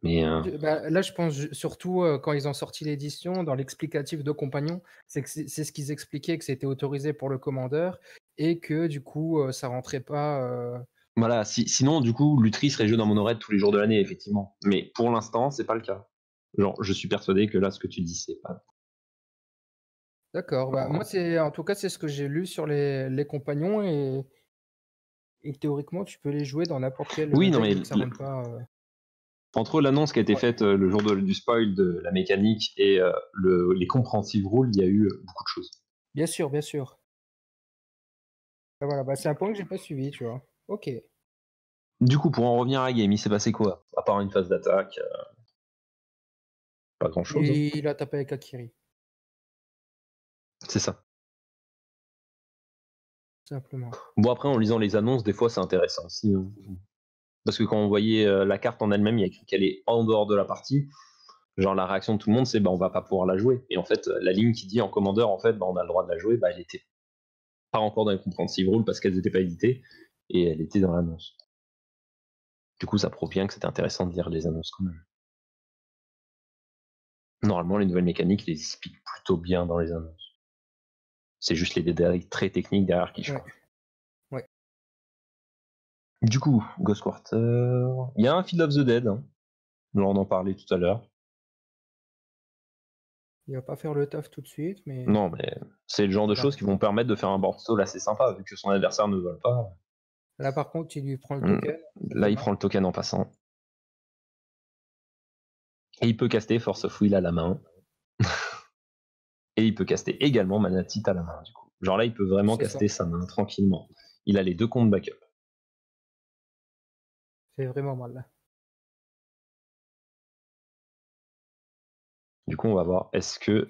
Mais Là, je pense surtout quand ils ont sorti l'édition, dans l'explicatif de Compagnon, c'est ce qu'ils expliquaient, que c'était autorisé pour le commandeur et que du coup, ça rentrait pas. voilà, sinon, du coup, Lutri serait joué dans mon oreille tous les jours de l'année, effectivement. Mais pour l'instant, c'est pas le cas. Genre, je suis persuadé que là, ce que tu dis, c'est pas. D'accord. Moi, en tout cas, c'est ce que j'ai lu sur les compagnons et théoriquement, tu peux les jouer dans n'importe quel Oui, non, deck mais vu que ça rentre pas. entre l'annonce qui a été faite le jour du spoil de la mécanique et les comprehensive rules, il y a eu beaucoup de choses. Bien sûr, bien sûr. Voilà, c'est un point que j'ai pas suivi, tu vois. Ok. Du coup, pour en revenir à la game, il s'est passé quoi? À part une phase d'attaque, pas grand-chose. Hein. Et il a tapé avec Akiri, C'est ça. simplement. Bon, après, en lisant les annonces, des fois, c'est intéressant aussi. Hein. Parce que quand on voyait la carte en elle-même, il y a écrit qu'elle est en dehors de la partie. Genre, la réaction de tout le monde, c'est on va pas pouvoir la jouer. Et en fait, la ligne qui dit en commandeur, en fait, on a le droit de la jouer, elle était pas encore dans les comprehensive rules parce qu'elles n'étaient pas éditées et elle était dans l'annonce. Du coup, ça prouve bien que c'était intéressant de lire les annonces quand même. Normalement, les nouvelles mécaniques les expliquent plutôt bien dans les annonces. C'est juste les détails très techniques derrière qui changent. Ouais. Du coup, Ghost Quarter. Il y a un Field of the Dead. Hein. On en parlait tout à l'heure. Il va pas faire le taf tout de suite, mais. Non, mais c'est le genre de choses qui vont permettre de faire un board stall assez sympa, vu que son adversaire ne vole pas. Là, par contre, il lui prend le token. Là, il prend le token en passant. Et il peut caster Force of Will à la main. Et il peut caster également Manatit à la main, du coup. Genre là, il peut vraiment caster sa main tranquillement. Il a les deux comptes backup. C'est vraiment mal là. Du coup, on va voir, est-ce que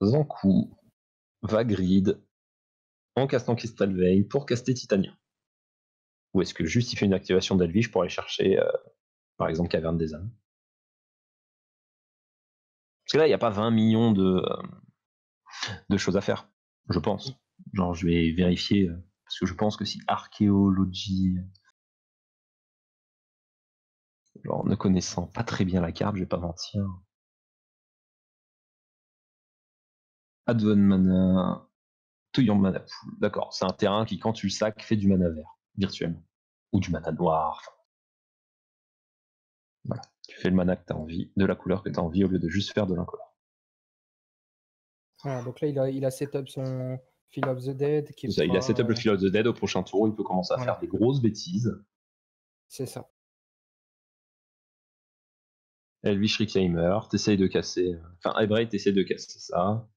Zankou va grid en castant Crystal Vein pour caster Titania? Ou est-ce que juste il fait une activation d'Elvish pour aller chercher, par exemple, Caverne des âmes? Parce que là, il n'y a pas 20 millions de choses à faire, je pense. Genre, je vais vérifier, parce que je pense que si archéologie, genre ne connaissant pas très bien la carte, je vais pas mentir. Advent Mana, Touillon Mana Pool, d'accord, c'est un terrain qui, quand tu le sacs, fait du mana vert, virtuellement. Ou du mana noir, enfin. Voilà. Tu fais le mana que tu as envie, de la couleur que tu as envie, au lieu de juste faire de l'incolore. Voilà, donc là, il a setup son Field of the Dead qui C'est ça, il a setup le fera. Field of the Dead au prochain tour, il peut commencer à faire Voilà, des grosses bêtises. c'est ça. Elvish Reclaimer, t'essayes de casser. Enfin, Ebrei, t'essayes de casser ça.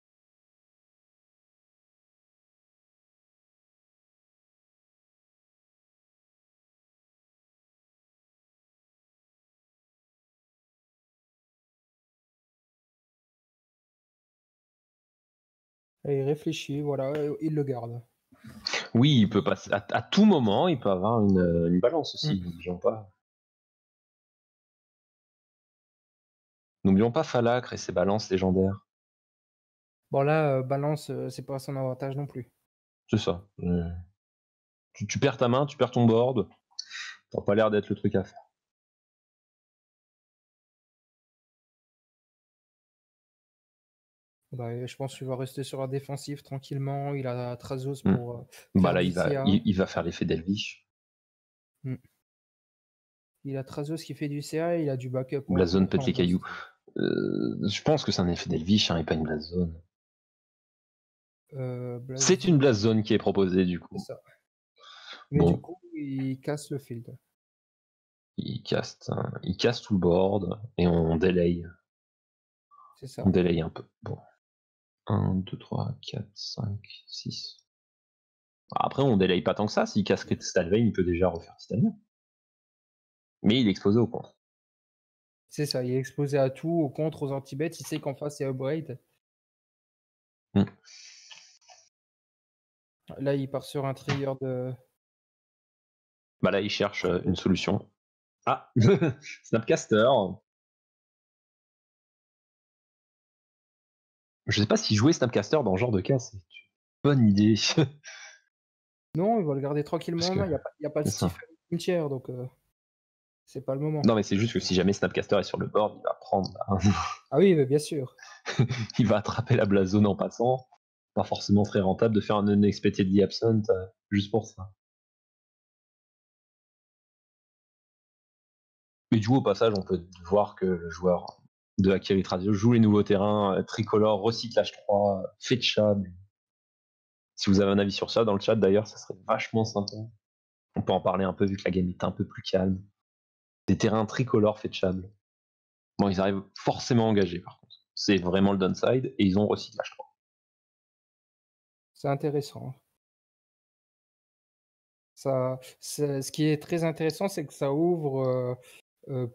Et il réfléchit, voilà, il le garde. Oui, il peut passer. À tout moment, il peut avoir une balance aussi, Mm. n'oublions pas. N'oublions pas Falacre et ses balances légendaires. Bon là, balance, c'est pas à son avantage non plus. C'est ça. Tu perds ta main, tu perds ton board. T'as pas l'air d'être le truc à faire. Bah, je pense qu'il va rester sur la défensive tranquillement. Il a Trazos Hmm. pour Bah faire là, du CA. il va faire l'effet d'Elvish. Mm. Il a Trazos qui fait du CA, il a du backup Blazone pète en les cailloux. burst. Je pense que c'est un effet d'Elvish et pas une Blazone. C'est Blazone, une Blazone qui est proposée du c'est coup. ça. Mais du Bon, coup, il casse le field. il casse tout le board et on délai. C'est ça. On délai un peu. Bon. 1, 2, 3, 4, 5, 6. Après, on délaye pas tant que ça. S'il casse Crystal Vein, il peut déjà refaire Titania. Mais il est exposé au contre. C'est ça, il est exposé à tout, au contre, aux anti-bêtes. Il sait qu'en face, c'est Upgrade. Hmm. Là, il part sur un trigger de. Bah là, il cherche une solution. Ah Snapcaster. Je sais pas si jouer Snapcaster dans ce genre de cas, c'est une bonne idée. Non, il va le garder Parce tranquillement en que main. Il y a pas de c'est ça. Stephen cimetière, donc c'est pas le moment. Non, mais c'est juste que si jamais Snapcaster est sur le board, il va prendre. Ah oui, mais bien sûr. Il va attraper la Blazone en passant. Pas forcément très rentable de faire un Unexpectedly Absent juste pour ça. Mais du coup, au passage, on peut voir que le joueur de Akiri Radio joue les nouveaux terrains, tricolore, recyclage 3, fetchable. Si vous avez un avis sur ça dans le chat d'ailleurs, ça serait vachement sympa. On peut en parler un peu vu que la game est un peu plus calme. Des terrains tricolores fetchables. Bon, ils arrivent forcément engagés par contre. C'est vraiment le downside et ils ont recyclage 3. C'est intéressant. Ce qui est très intéressant, c'est que ça ouvre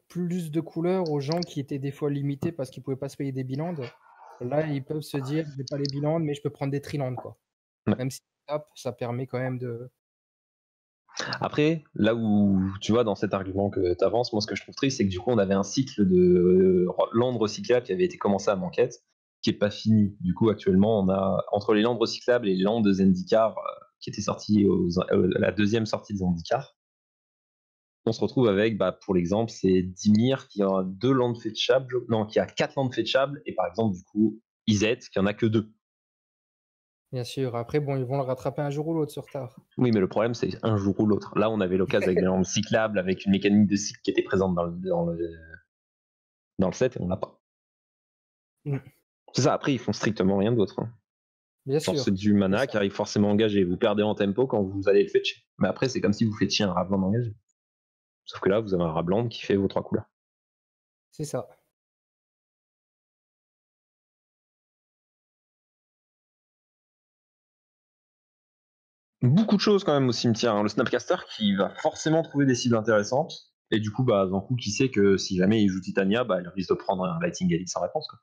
plus de couleurs aux gens qui étaient des fois limités parce qu'ils pouvaient pas se payer des bilandes. Là, ils peuvent se dire, j'ai pas les bilandes, mais je peux prendre des trilandes, quoi. Ouais. Même si ça permet quand même de. Après, là où tu vois dans cet argument que tu avances, moi ce que je trouve triste, c'est que du coup on avait un cycle de landes recyclables qui avait été commencé à Manquette, qui est pas fini. Du coup actuellement on a entre les landes recyclables et les landes de Zendikar qui étaient sorties la deuxième sortie de Zendikar, on se retrouve avec, bah, pour l'exemple, c'est Dimir qui a 2 landes fetchables, non, qui a 4 landes fetchables, et par exemple du coup Izet qui en a que 2. Bien sûr. Après, bon, ils vont le rattraper un jour ou l'autre sur tard. Oui, mais le problème, c'est un jour ou l'autre. Là, on avait l'occasion avec des lampes cyclables, avec une mécanique de cycle qui était présente dans le set, et on l'a pas. Mm. C'est ça, après, ils font strictement rien d'autre. Hein. Bien Genre, sûr. c'est du mana C'est qui ça. arrive forcément engagé. Vous perdez en tempo quand vous allez le fetcher. Mais après, c'est comme si vous fetchiez un Ravland engagé. Sauf que là, vous avez un Ravland qui fait vos 3 couleurs. C'est ça. Beaucoup de choses quand même au cimetière. Hein. Le Snapcaster qui va forcément trouver des cibles intéressantes. Et du coup, bah, Zankou qui sait que si jamais il joue Titania, bah, il risque de prendre un Lighting Elite sans réponse. Quoi.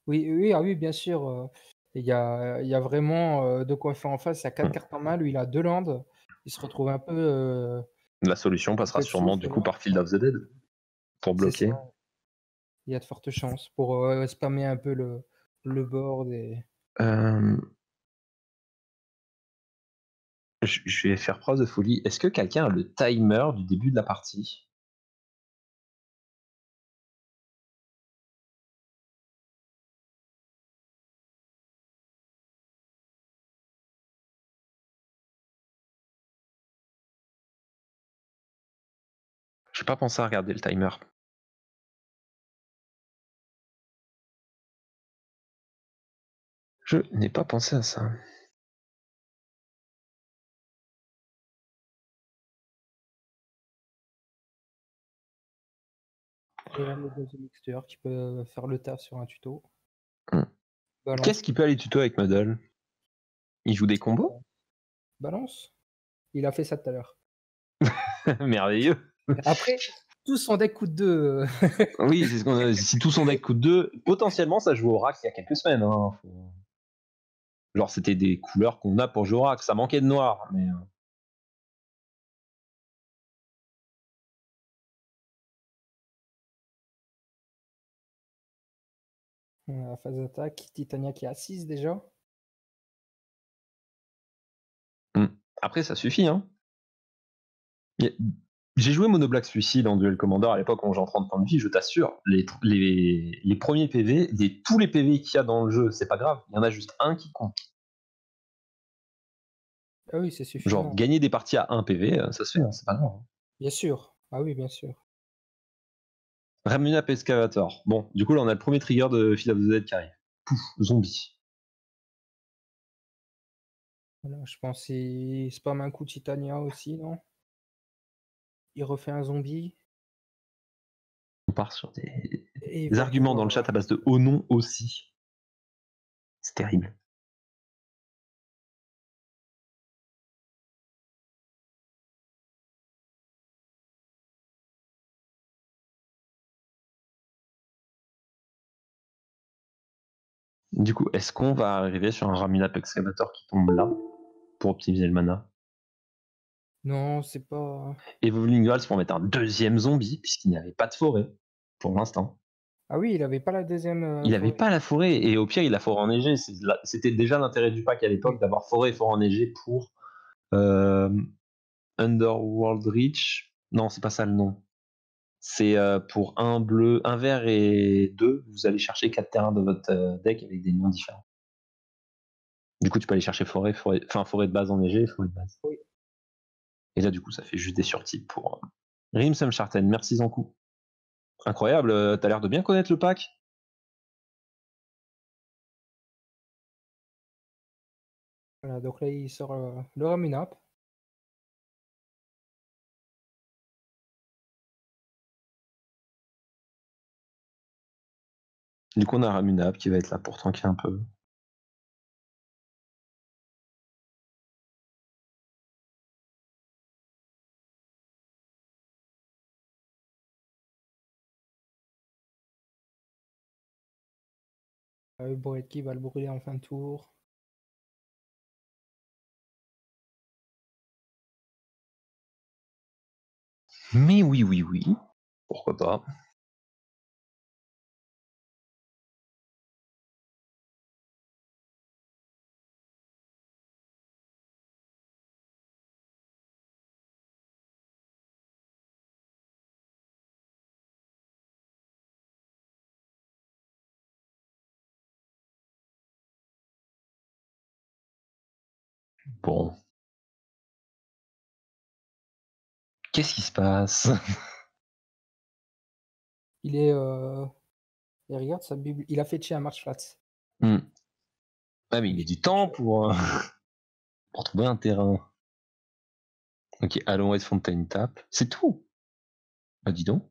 Oui, oui, ah oui, bien sûr. Il y a vraiment de quoi faire en face. Il y a 4 cartes en main. Lui, il a 2 landes. Il se retrouve un peu La solution passera coupé de sûrement du souffle coup là. par Field of the Dead pour C'est ça. bloquer. Il y a de fortes chances pour spammer un peu le board. Euh, je vais faire preuve de folie. Est-ce que quelqu'un a le timer du début de la partie? J'ai pas pensé à regarder le timer. Je n'ai pas pensé à ça. Et là, le deuxième mixteur qui peut faire le taf sur un tuto. Hmm. Balance. Qu'est-ce qui peut aller tuto avec Muddle? Il joue des combos? Balance. Il a fait ça tout à l'heure. Merveilleux. Après, tout son deck coûte 2. Oui, c'est ce qu'on a. Si tout son deck coûte 2, potentiellement ça joue au rack il y a quelques semaines. Hein. Genre c'était des couleurs qu'on a pour jouer au rack. Ça manquait de noir, mais. Phase d'attaque, Titania qui est à 6 déjà. Après, ça suffit. Hein. J'ai joué Monoblack Suicide en Duel Commander à l'époque quand j'ai 30 points de vie, je t'assure. Les premiers PV, tous les PV qu'il y a dans le jeu, c'est pas grave. Il y en a juste un qui compte. Ah oui, c'est suffisant. Genre, gagner des parties à 1 PV, ça se fait, hein, c'est pas grave. Bien sûr. Ah oui, bien sûr. Ramunap Excavator. Bon, du coup, là, on a le premier trigger de Field of the Dead qui arrive. Pouf, zombie. Voilà, je pense qu'il spam un coup Titania aussi, non? Il refait un zombie. On part sur des va arguments dans pouvoir, le chat à base de oh non aussi. C'est terrible. Du coup, est-ce qu'on va arriver sur un Ramunap Excavator qui tombe là pour optimiser le mana? Non, c'est pas. Evolving Wilds pour mettre un deuxième zombie, puisqu'il n'y avait pas de forêt pour l'instant. Ah oui, il avait pas la deuxième. Il n'avait forêt. pas la forêt, et au pire, il a forêt enneigée. C'était déjà l'intérêt du pack à l'époque d'avoir forêt et forêt enneigée pour Underworld Reach. Non, c'est pas ça le nom. C'est pour un bleu, un vert et 2, vous allez chercher 4 terrains de votre deck avec des noms différents. Du coup, tu peux aller chercher forêt de base enneigée et forêt de base. Oui. Et là, du coup, ça fait juste des surtypes pour Rim Samcharten. Merci Zankou. Incroyable, t'as l'air de bien connaître le pack. Voilà, donc là, il sort le Ramunap. Du coup, on a Ramunap qui va être là pour tanker un peu. Boret qui va le brûler en fin de tour. Mais oui. Pourquoi pas. Bon. Qu'est-ce qui se passe? Il est. Et regarde sa bible. Il a fetché un March Flats. Ah, mais il met du temps pour trouver un terrain. Ok, allons West Fontaine Tap. C'est tout. Bah, dis donc.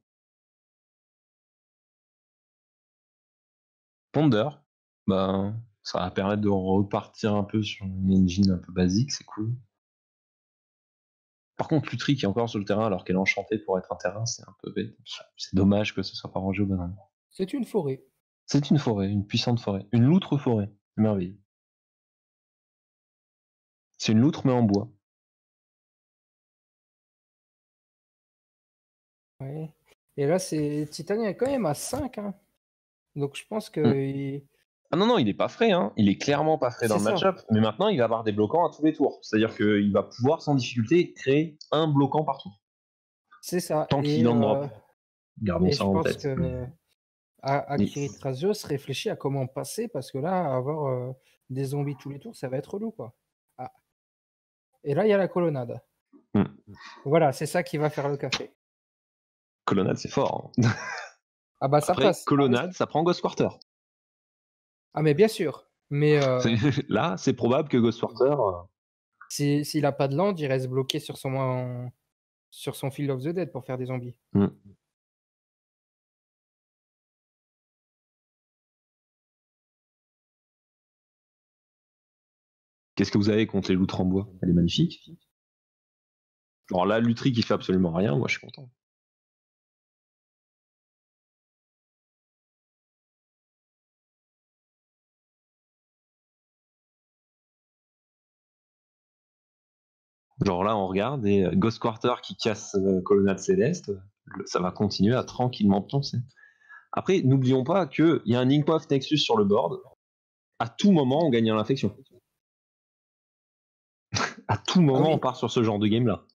Ponder. Bah, ça va permettre de repartir un peu sur une engine un peu basique, c'est cool. Par contre, Lutri qui est encore sur le terrain alors qu'elle est enchantée pour être un terrain, c'est un peu bête. C'est dommage que ce soit pas rangé au bon endroit. C'est une forêt. C'est une forêt, une puissante forêt. Une loutre forêt. C'est merveilleux. C'est une loutre mais en bois. Ouais. Et là, c'est Titania est quand même à 5. Hein. Donc je pense que. Ah non, il est pas frais, hein. Il est clairement pas frais dans le match-up, mais maintenant il va avoir des bloquants à tous les tours. C'est-à-dire qu'il va pouvoir sans difficulté créer un bloquant par tour. C'est ça. Tant qu'il en drop. Gardons Et ça je en pense tête. que Akiri Trazios réfléchit à comment passer parce que là, avoir des zombies tous les tours, ça va être relou, quoi. Ah. Et là, il y a la colonnade. Voilà, c'est ça qui va faire le café. Colonnade, c'est fort. Hein. Ah bah ça Après, passe. colonnade, ça prend Ghost Quarter. Ah mais bien sûr. Mais Là, c'est probable que Ghostwriter. s'il a pas de land, il reste bloqué sur son Field of the Dead pour faire des zombies. Qu'est-ce que vous avez contre les loutres en bois? Elle est magnifique. Alors là, Lutri qui fait absolument rien, moi je suis content. Genre là, on regarde et Ghost Quarter qui casse Colonnade Céleste, ça va continuer à tranquillement poncer. Après, n'oublions pas qu'il y a un Inkpath Nexus sur le board. À tout moment, on gagne l'infection. À tout moment, on part sur ce genre de game-là.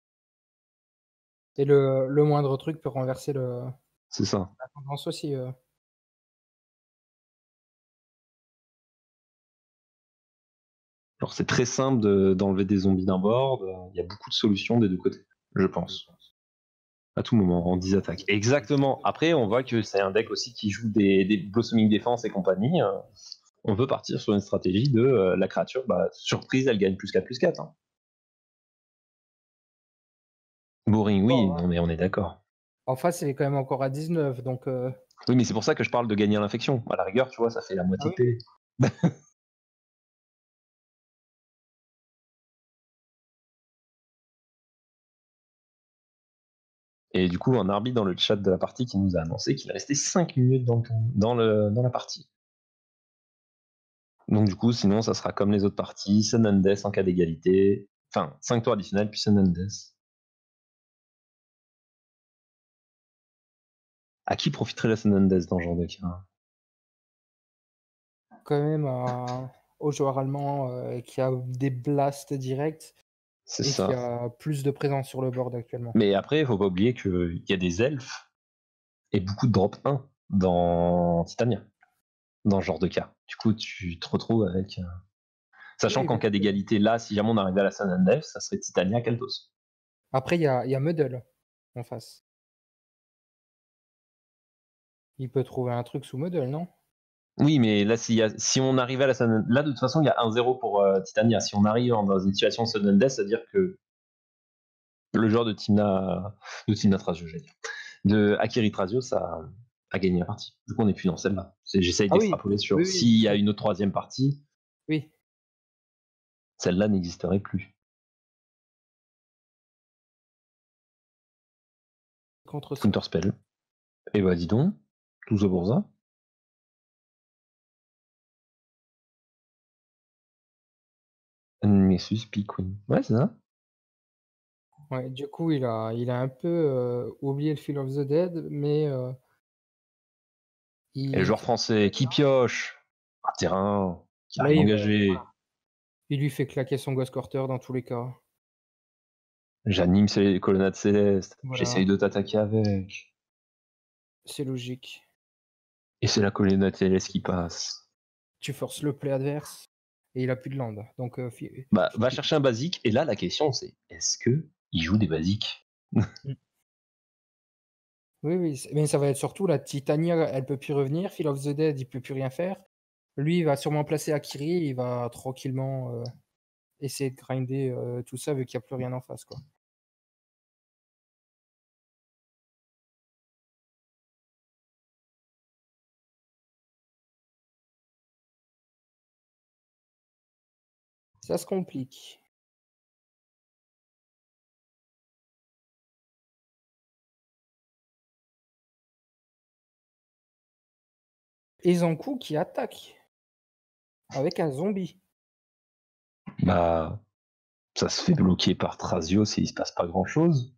Et le moindre truc peut renverser C'est ça. la tendance aussi. Alors c'est très simple d'enlever des zombies d'un board. Il y a beaucoup de solutions des deux côtés, je pense. À tout moment, en 10 attaques. Exactement. Après, on voit que c'est un deck aussi qui joue des Blossoming Defense et compagnie. On peut partir sur une stratégie de la créature, surprise, elle gagne plus 4/4. Hein. Boring, oui, non, mais on est d'accord. En face, il est quand même encore à 19, donc... Oui, mais c'est pour ça que je parle de gagner à l'infection. À la rigueur, tu vois, ça fait la moitié de PV. Et du coup, un arbitre dans le chat de la partie qui nous a annoncé qu'il restait 5 minutes dans la partie. Donc du coup, sinon, ça sera comme les autres parties, Sun and Death en cas d'égalité. Enfin, 5 tours additionnels, puis Sun and Death. À qui profiterait la Sun and Death dans ce genre de cas? Quand même au joueur allemand qui a des blasts directs C'est et ça. qui a plus de présence sur le board actuellement. Mais après, il faut pas oublier qu'il y a des elfes et beaucoup de drop 1 dans Titania, dans ce genre de cas. Du coup, tu te retrouves avec... Sachant qu'en cas d'égalité, là, si jamais on arrivait à la Sun and Death, ça serait Titania Kaltos. Après, il y a Muddle en face. Il peut trouver un truc sous Muddle, non? Oui, mais là, si on arrivait à la Sun... Là, de toute façon, il y a 1-0 pour Titania. Si on arrive dans une situation de Sun and Death, c'est-à-dire que le joueur de Timna Trazio, j'allais dire, de Akiri Trazio, ça a gagné la partie. Du coup, on n'est plus dans celle-là. J'essaye d'extrapoler sur s'il y a une autre troisième partie. Oui. Celle-là n'existerait plus. Contre ça. Counterspell. Et bah dis donc, tout ça pour ça. Nessus, Queen. Ouais, c'est ça. Ouais, du coup, il a un peu oublié le Field of the Dead, mais Et le joueur français qui pioche un terrain, qui a là, rien engagé. il lui fait claquer son Ghost Quarter dans tous les cas. J'anime ces colonnades célestes. Voilà. J'essaye de t'attaquer avec. C'est logique. Et c'est la colonnade céleste qui passe. Tu forces le play adverse et il a plus de land. Donc, va chercher un basique. Et là, la question, c'est est-ce que il joue des basiques? Oui, mais ça va être surtout la Titania, elle peut plus revenir. Field of the Dead, il peut plus rien faire. Lui, il va sûrement placer Akiri, il va tranquillement essayer de grinder tout ça vu qu'il n'y a plus rien en face, quoi. Ça se complique. Et Zankou qui attaque avec un zombie. Bah, ça se fait bloquer par Trazio s'il se passe pas grand chose.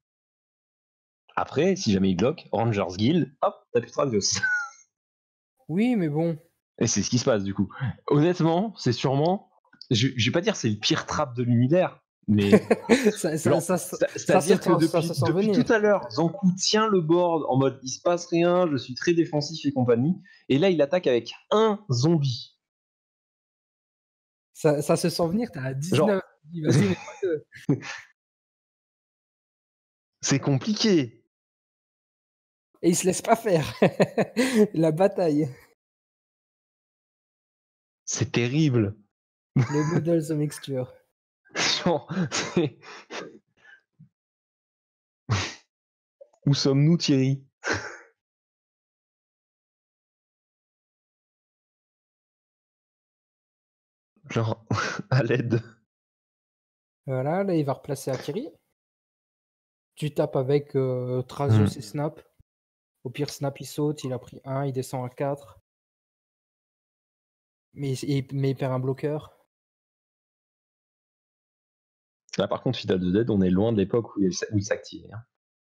Après, si jamais il bloque, Rangers Guild, hop, t'as plus Trazios. Oui, mais bon. Et c'est ce qui se passe du coup. Honnêtement, c'est sûrement. Je vais pas dire c'est le pire trap de l'univers, mais. C'est-à-dire que depuis tout à l'heure, Zankou tient le board en mode il se passe rien, je suis très défensif et compagnie. Et là, il attaque avec un zombie. Ça se sent venir, t'as à 19. Genre... Vas-y, mais pas deux. C'est compliqué. Et il se laisse pas faire. La bataille. C'est terrible. Le Noodles Mixture. Genre, c'est- Où sommes-nous, Thierry? Genre, à l'aide. Voilà, là, il va replacer Akiri. Tu tapes avec Thrasios et Snap. Au pire, Snap, il saute, il a pris 1, il descend à 4. Mais il perd un bloqueur. Là, par contre, Fida de Dead, on est loin de l'époque où il s'activait. Hein.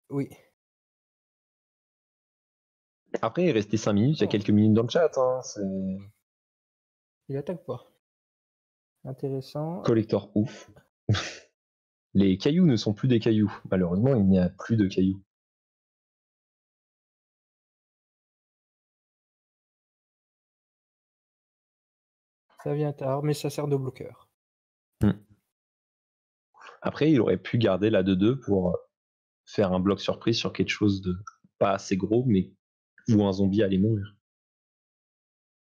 Oui. Après, il est resté 5 minutes, il y a Oh, quelques minutes dans le chat. Hein. C'est il attaque pas. Intéressant. collector ouf. Les cailloux ne sont plus des cailloux. Malheureusement, il n'y a plus de cailloux. Ça vient tard, mais ça sert de bloqueur. Après, il aurait pu garder la 2-2 pour faire un bloc surprise sur quelque chose de pas assez gros, mais où un zombie allait mourir.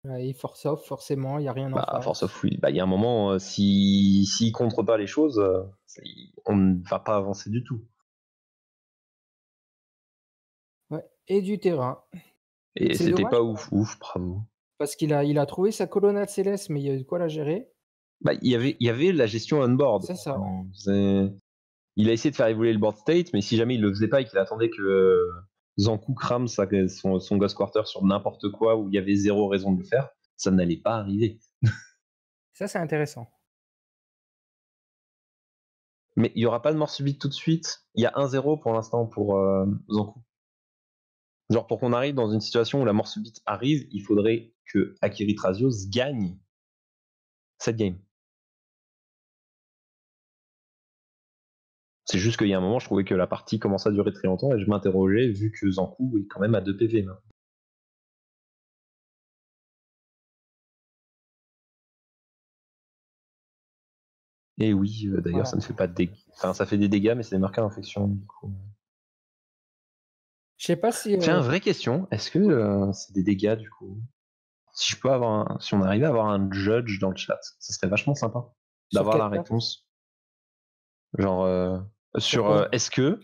Ouais, il force off, forcément, il n'y a rien en Bah, force face. of oui. Bah, il y a un moment, s'il contre pas les choses, on ne va pas avancer du tout. Ouais. Et du terrain. Et C'est c'était dommage pas ouf, bravo. parce qu'il a trouvé sa colonnade céleste, mais il y a eu de quoi la gérer. Bah, il y avait la gestion on-board. C'est ça. Il a essayé de faire évoluer le board state, mais si jamais il le faisait pas et qu'il attendait que Zankou crame son Ghost Quarter sur n'importe quoi où il y avait zéro raison de le faire, ça n'allait pas arriver. Ça, c'est intéressant. Mais il n'y aura pas de mort subite tout de suite. Il y a 1-0 pour l'instant pour Zankou. Genre, pour qu'on arrive dans une situation où la mort subite arrive, il faudrait que Akiri Trazios gagne cette game. C'est juste qu'il y a un moment, je trouvais que la partie commençait à durer très longtemps et je m'interrogeais vu que Zankou est quand même à 2 PV maintenant. Et oui, d'ailleurs, Voilà. ça ne fait pas de dégâts. Enfin, ça fait des dégâts, mais c'est des marqueurs d'infection. Du coup. Je sais pas si. Tiens, vraie question. Est-ce que c'est des dégâts, du coup? Si on arrivait à avoir un judge dans le chat, ça serait vachement sympa Sur d'avoir quelle la carte? réponse. Genre, Sur quoi? est-ce que,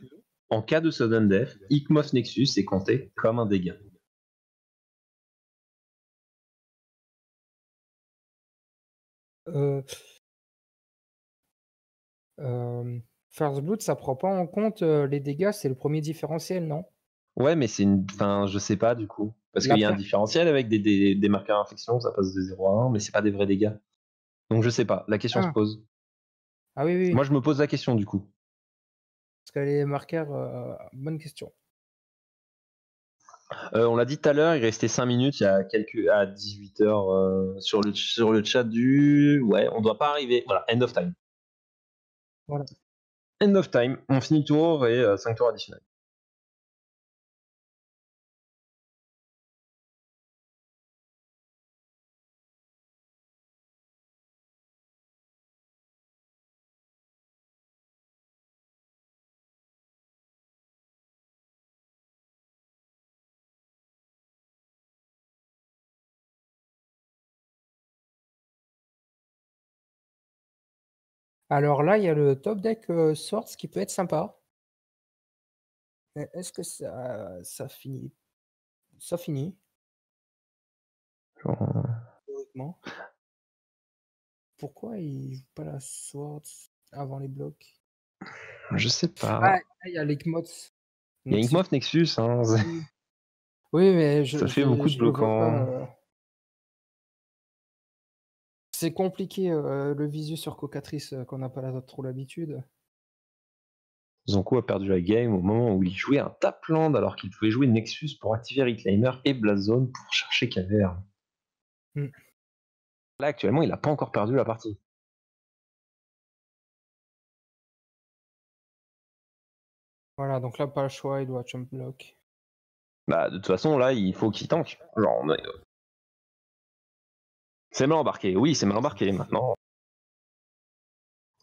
en cas de sudden death, Ikmoth Nexus est compté comme un dégât? Euh, First Blood, ça prend pas en compte les dégâts, c'est le premier différentiel, non? Ouais, mais c'est une. Enfin, je sais pas du coup. Parce La qu'il y a un per- différentiel avec des marqueurs d'infection, ça passe de 0 à 1, mais c'est pas des vrais dégâts. Donc je sais pas, la question se Ah, pose. ah oui, oui, Moi, je me pose la question du coup. parce que les marqueurs, bonne question. On l'a dit tout à l'heure, il restait 5 minutes, il y a à 18h sur le chat du. Ouais, on doit pas arriver. Voilà, end of time. Voilà. End of time, on finit le tour et 5 tours additionnels. Alors là, il y a le top deck Swords qui peut être sympa. Mais est-ce que ça finit? Ça finit, Genre, théoriquement. Pourquoi il joue pas la Swords avant les blocs? je sais Ah, pas. il y a l'Inkmoth Il y a Nexus. Inkmoth Nexus, hein, Oui, oui, mais ça fait beaucoup de je le vois pas. bloquants. C'est compliqué le visu sur Cocatrice qu'on n'a pas trop l'habitude. Zonko a perdu la game au moment où il jouait un Tapland alors qu'il pouvait jouer Nexus pour activer Reclaimer et Blazone pour chercher Caverne. Hmm. Là, actuellement, il n'a pas encore perdu la partie. Voilà, donc là, pas le choix, il doit jump block. Bah, de toute façon, là, il faut qu'il tank. Genre, c'est mal embarqué. Oui, c'est mal embarqué maintenant.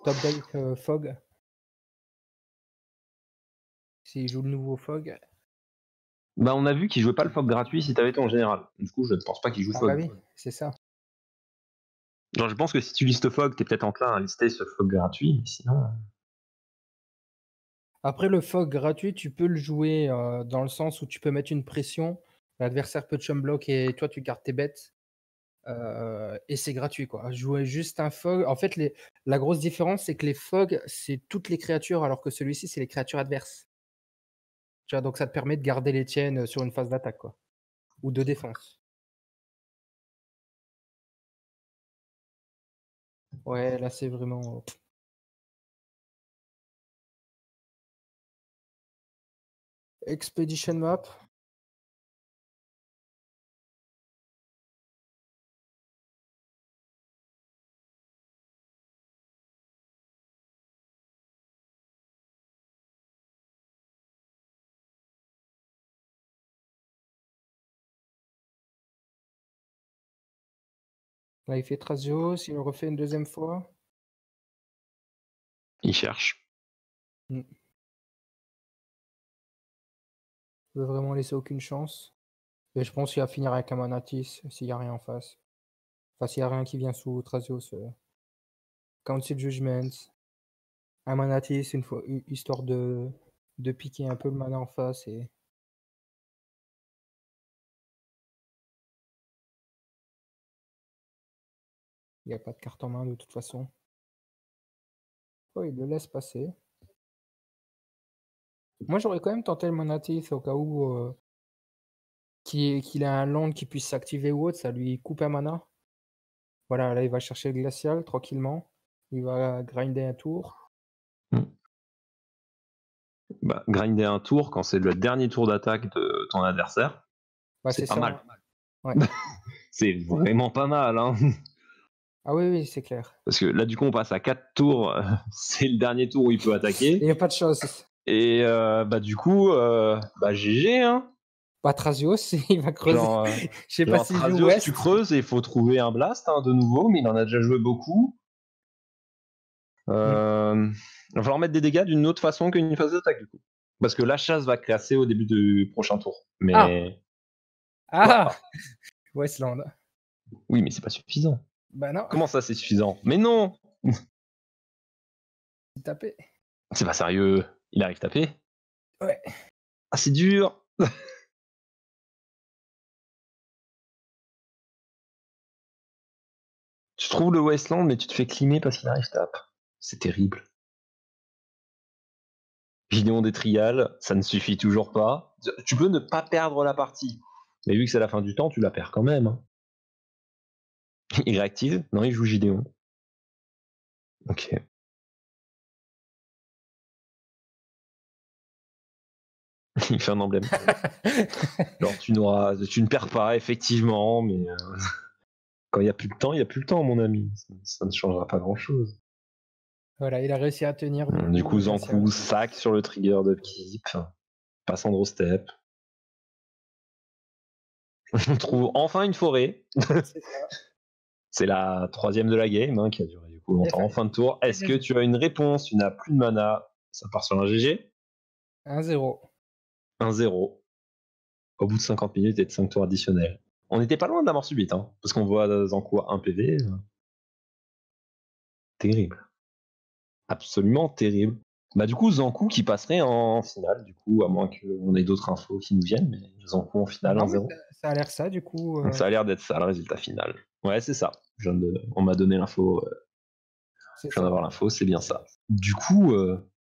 Top deck Fog. S'il joue le nouveau Fog. Bah, on a vu qu'il jouait pas le Fog gratuit si t'avais ton général. Du coup, je ne pense pas qu'il joue Ah bah Fog. oui, c'est ça. Genre, je pense que si tu listes Fog, t'es peut-être enclin à lister ce Fog gratuit, mais sinon. Après, le fog gratuit, tu peux le jouer dans le sens où tu peux mettre une pression, l'adversaire peut te chum block et toi, tu gardes tes bêtes. Et c'est gratuit, quoi. Jouer juste un fog. En fait, la grosse différence, c'est que les fogs, c'est toutes les créatures, alors que celui-ci, c'est les créatures adverses. Tu vois, donc ça te permet de garder les tiennes sur une phase d'attaque, quoi. Ou de défense. Ouais, là, c'est vraiment. Expedition Map. Là, il fait Thrasios, il le refait une deuxième fois. Il cherche. Il veut vraiment laisser aucune chance. Et je pense qu'il va finir avec un Manatis s'il n'y a rien en face. Enfin, s'il n'y a rien qui vient sous Thrasios. Council Judgment. Un Manatis, une fois, histoire de piquer un peu le mana en face. Et il n'y a pas de carte en main de toute façon. Oh, il le laisse passer. Moi, j'aurais quand même tenté le Manatis au cas où qu'il a un land qui puisse s'activer ou autre, ça lui coupe un mana. Voilà, là, il va chercher le glacial tranquillement. Il va grinder un tour. Bah, grinder un tour quand c'est le dernier tour d'attaque de ton adversaire, Bah, c'est pas ça. mal. Ouais. C'est vraiment pas mal, hein. Ah oui, oui, c'est clair. Parce que là, du coup, on passe à 4 tours. C'est le dernier tour où il peut attaquer. Il n'y a pas de chance. Et bah, du coup, bah, GG, hein. Bah, Thrasios, il va creuser. Genre, Je sais pas genre s'il joue Thrasios, West. tu creuses et il faut trouver un blast de nouveau, mais il en a déjà joué beaucoup. Il va falloir mettre des dégâts d'une autre façon qu'une phase d'attaque, du coup. Parce que la chasse va classer au début du prochain tour. Mais. Ah Westland. Oui, mais c'est pas suffisant. Bah non, Comment ça, c'est suffisant? Mais non! il tapait. C'est pas sérieux. Il arrive taper. Ouais. Ah, c'est dur! Tu trouves le Wasteland, mais tu te fais climer parce qu'il arrive tape. C'est terrible. Gideon des trials, ça ne suffit toujours pas. Tu peux ne pas perdre la partie. Mais vu que c'est la fin du temps, tu la perds quand même. Hein. Il réactive? Non, il joue Gideon. Ok. Il fait un emblème. Alors tu ne perds pas, effectivement, mais quand il n'y a plus de temps, il n'y a plus le temps, mon ami. Ça ne changera pas grand-chose. Voilà, il a réussi à tenir. Du coup, Zankou, sac sur le trigger d'upkeep. Passe Andro Step. On trouve enfin une forêt. C'est ça. C'est la 3e de la game, hein, qui a duré du coup longtemps. En fin de tour, est-ce que tu as une réponse? Tu n'as plus de mana. Ça part sur un GG. 1-0. 1-0. Au bout de 50 minutes et de 5 tours additionnels. On n'était pas loin de la mort subite, hein, parce qu'on voit Zankou à 1 PV. Terrible. Absolument terrible. Bah du coup, Zankou qui passerait en finale, du coup, à moins qu'on ait d'autres infos qui nous viennent, mais Zankou en finale 1-0. Ça a l'air ça, du coup. Donc ça a l'air d'être ça, le résultat final. Ouais, c'est ça. On m'a donné l'info. Je viens d'avoir l'info, c'est bien ça. Du coup,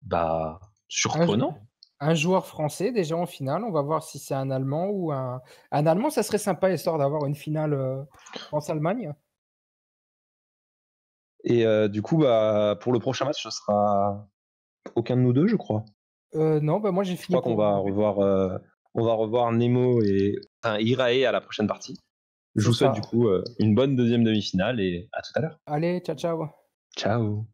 bah, surprenant. Un joueur français déjà en finale. On va voir si c'est un Allemand ou un Allemand. Ça serait sympa, histoire d'avoir une finale France-Allemagne. Et du coup, bah, pour le prochain match, ce sera aucun de nous deux, je crois. Non, bah moi j'ai fini. Je crois qu'on va revoir Nemo et Irae à la prochaine partie. Je vous souhaite du coup une bonne deuxième demi-finale et à tout à l'heure. Allez, ciao, ciao. Ciao.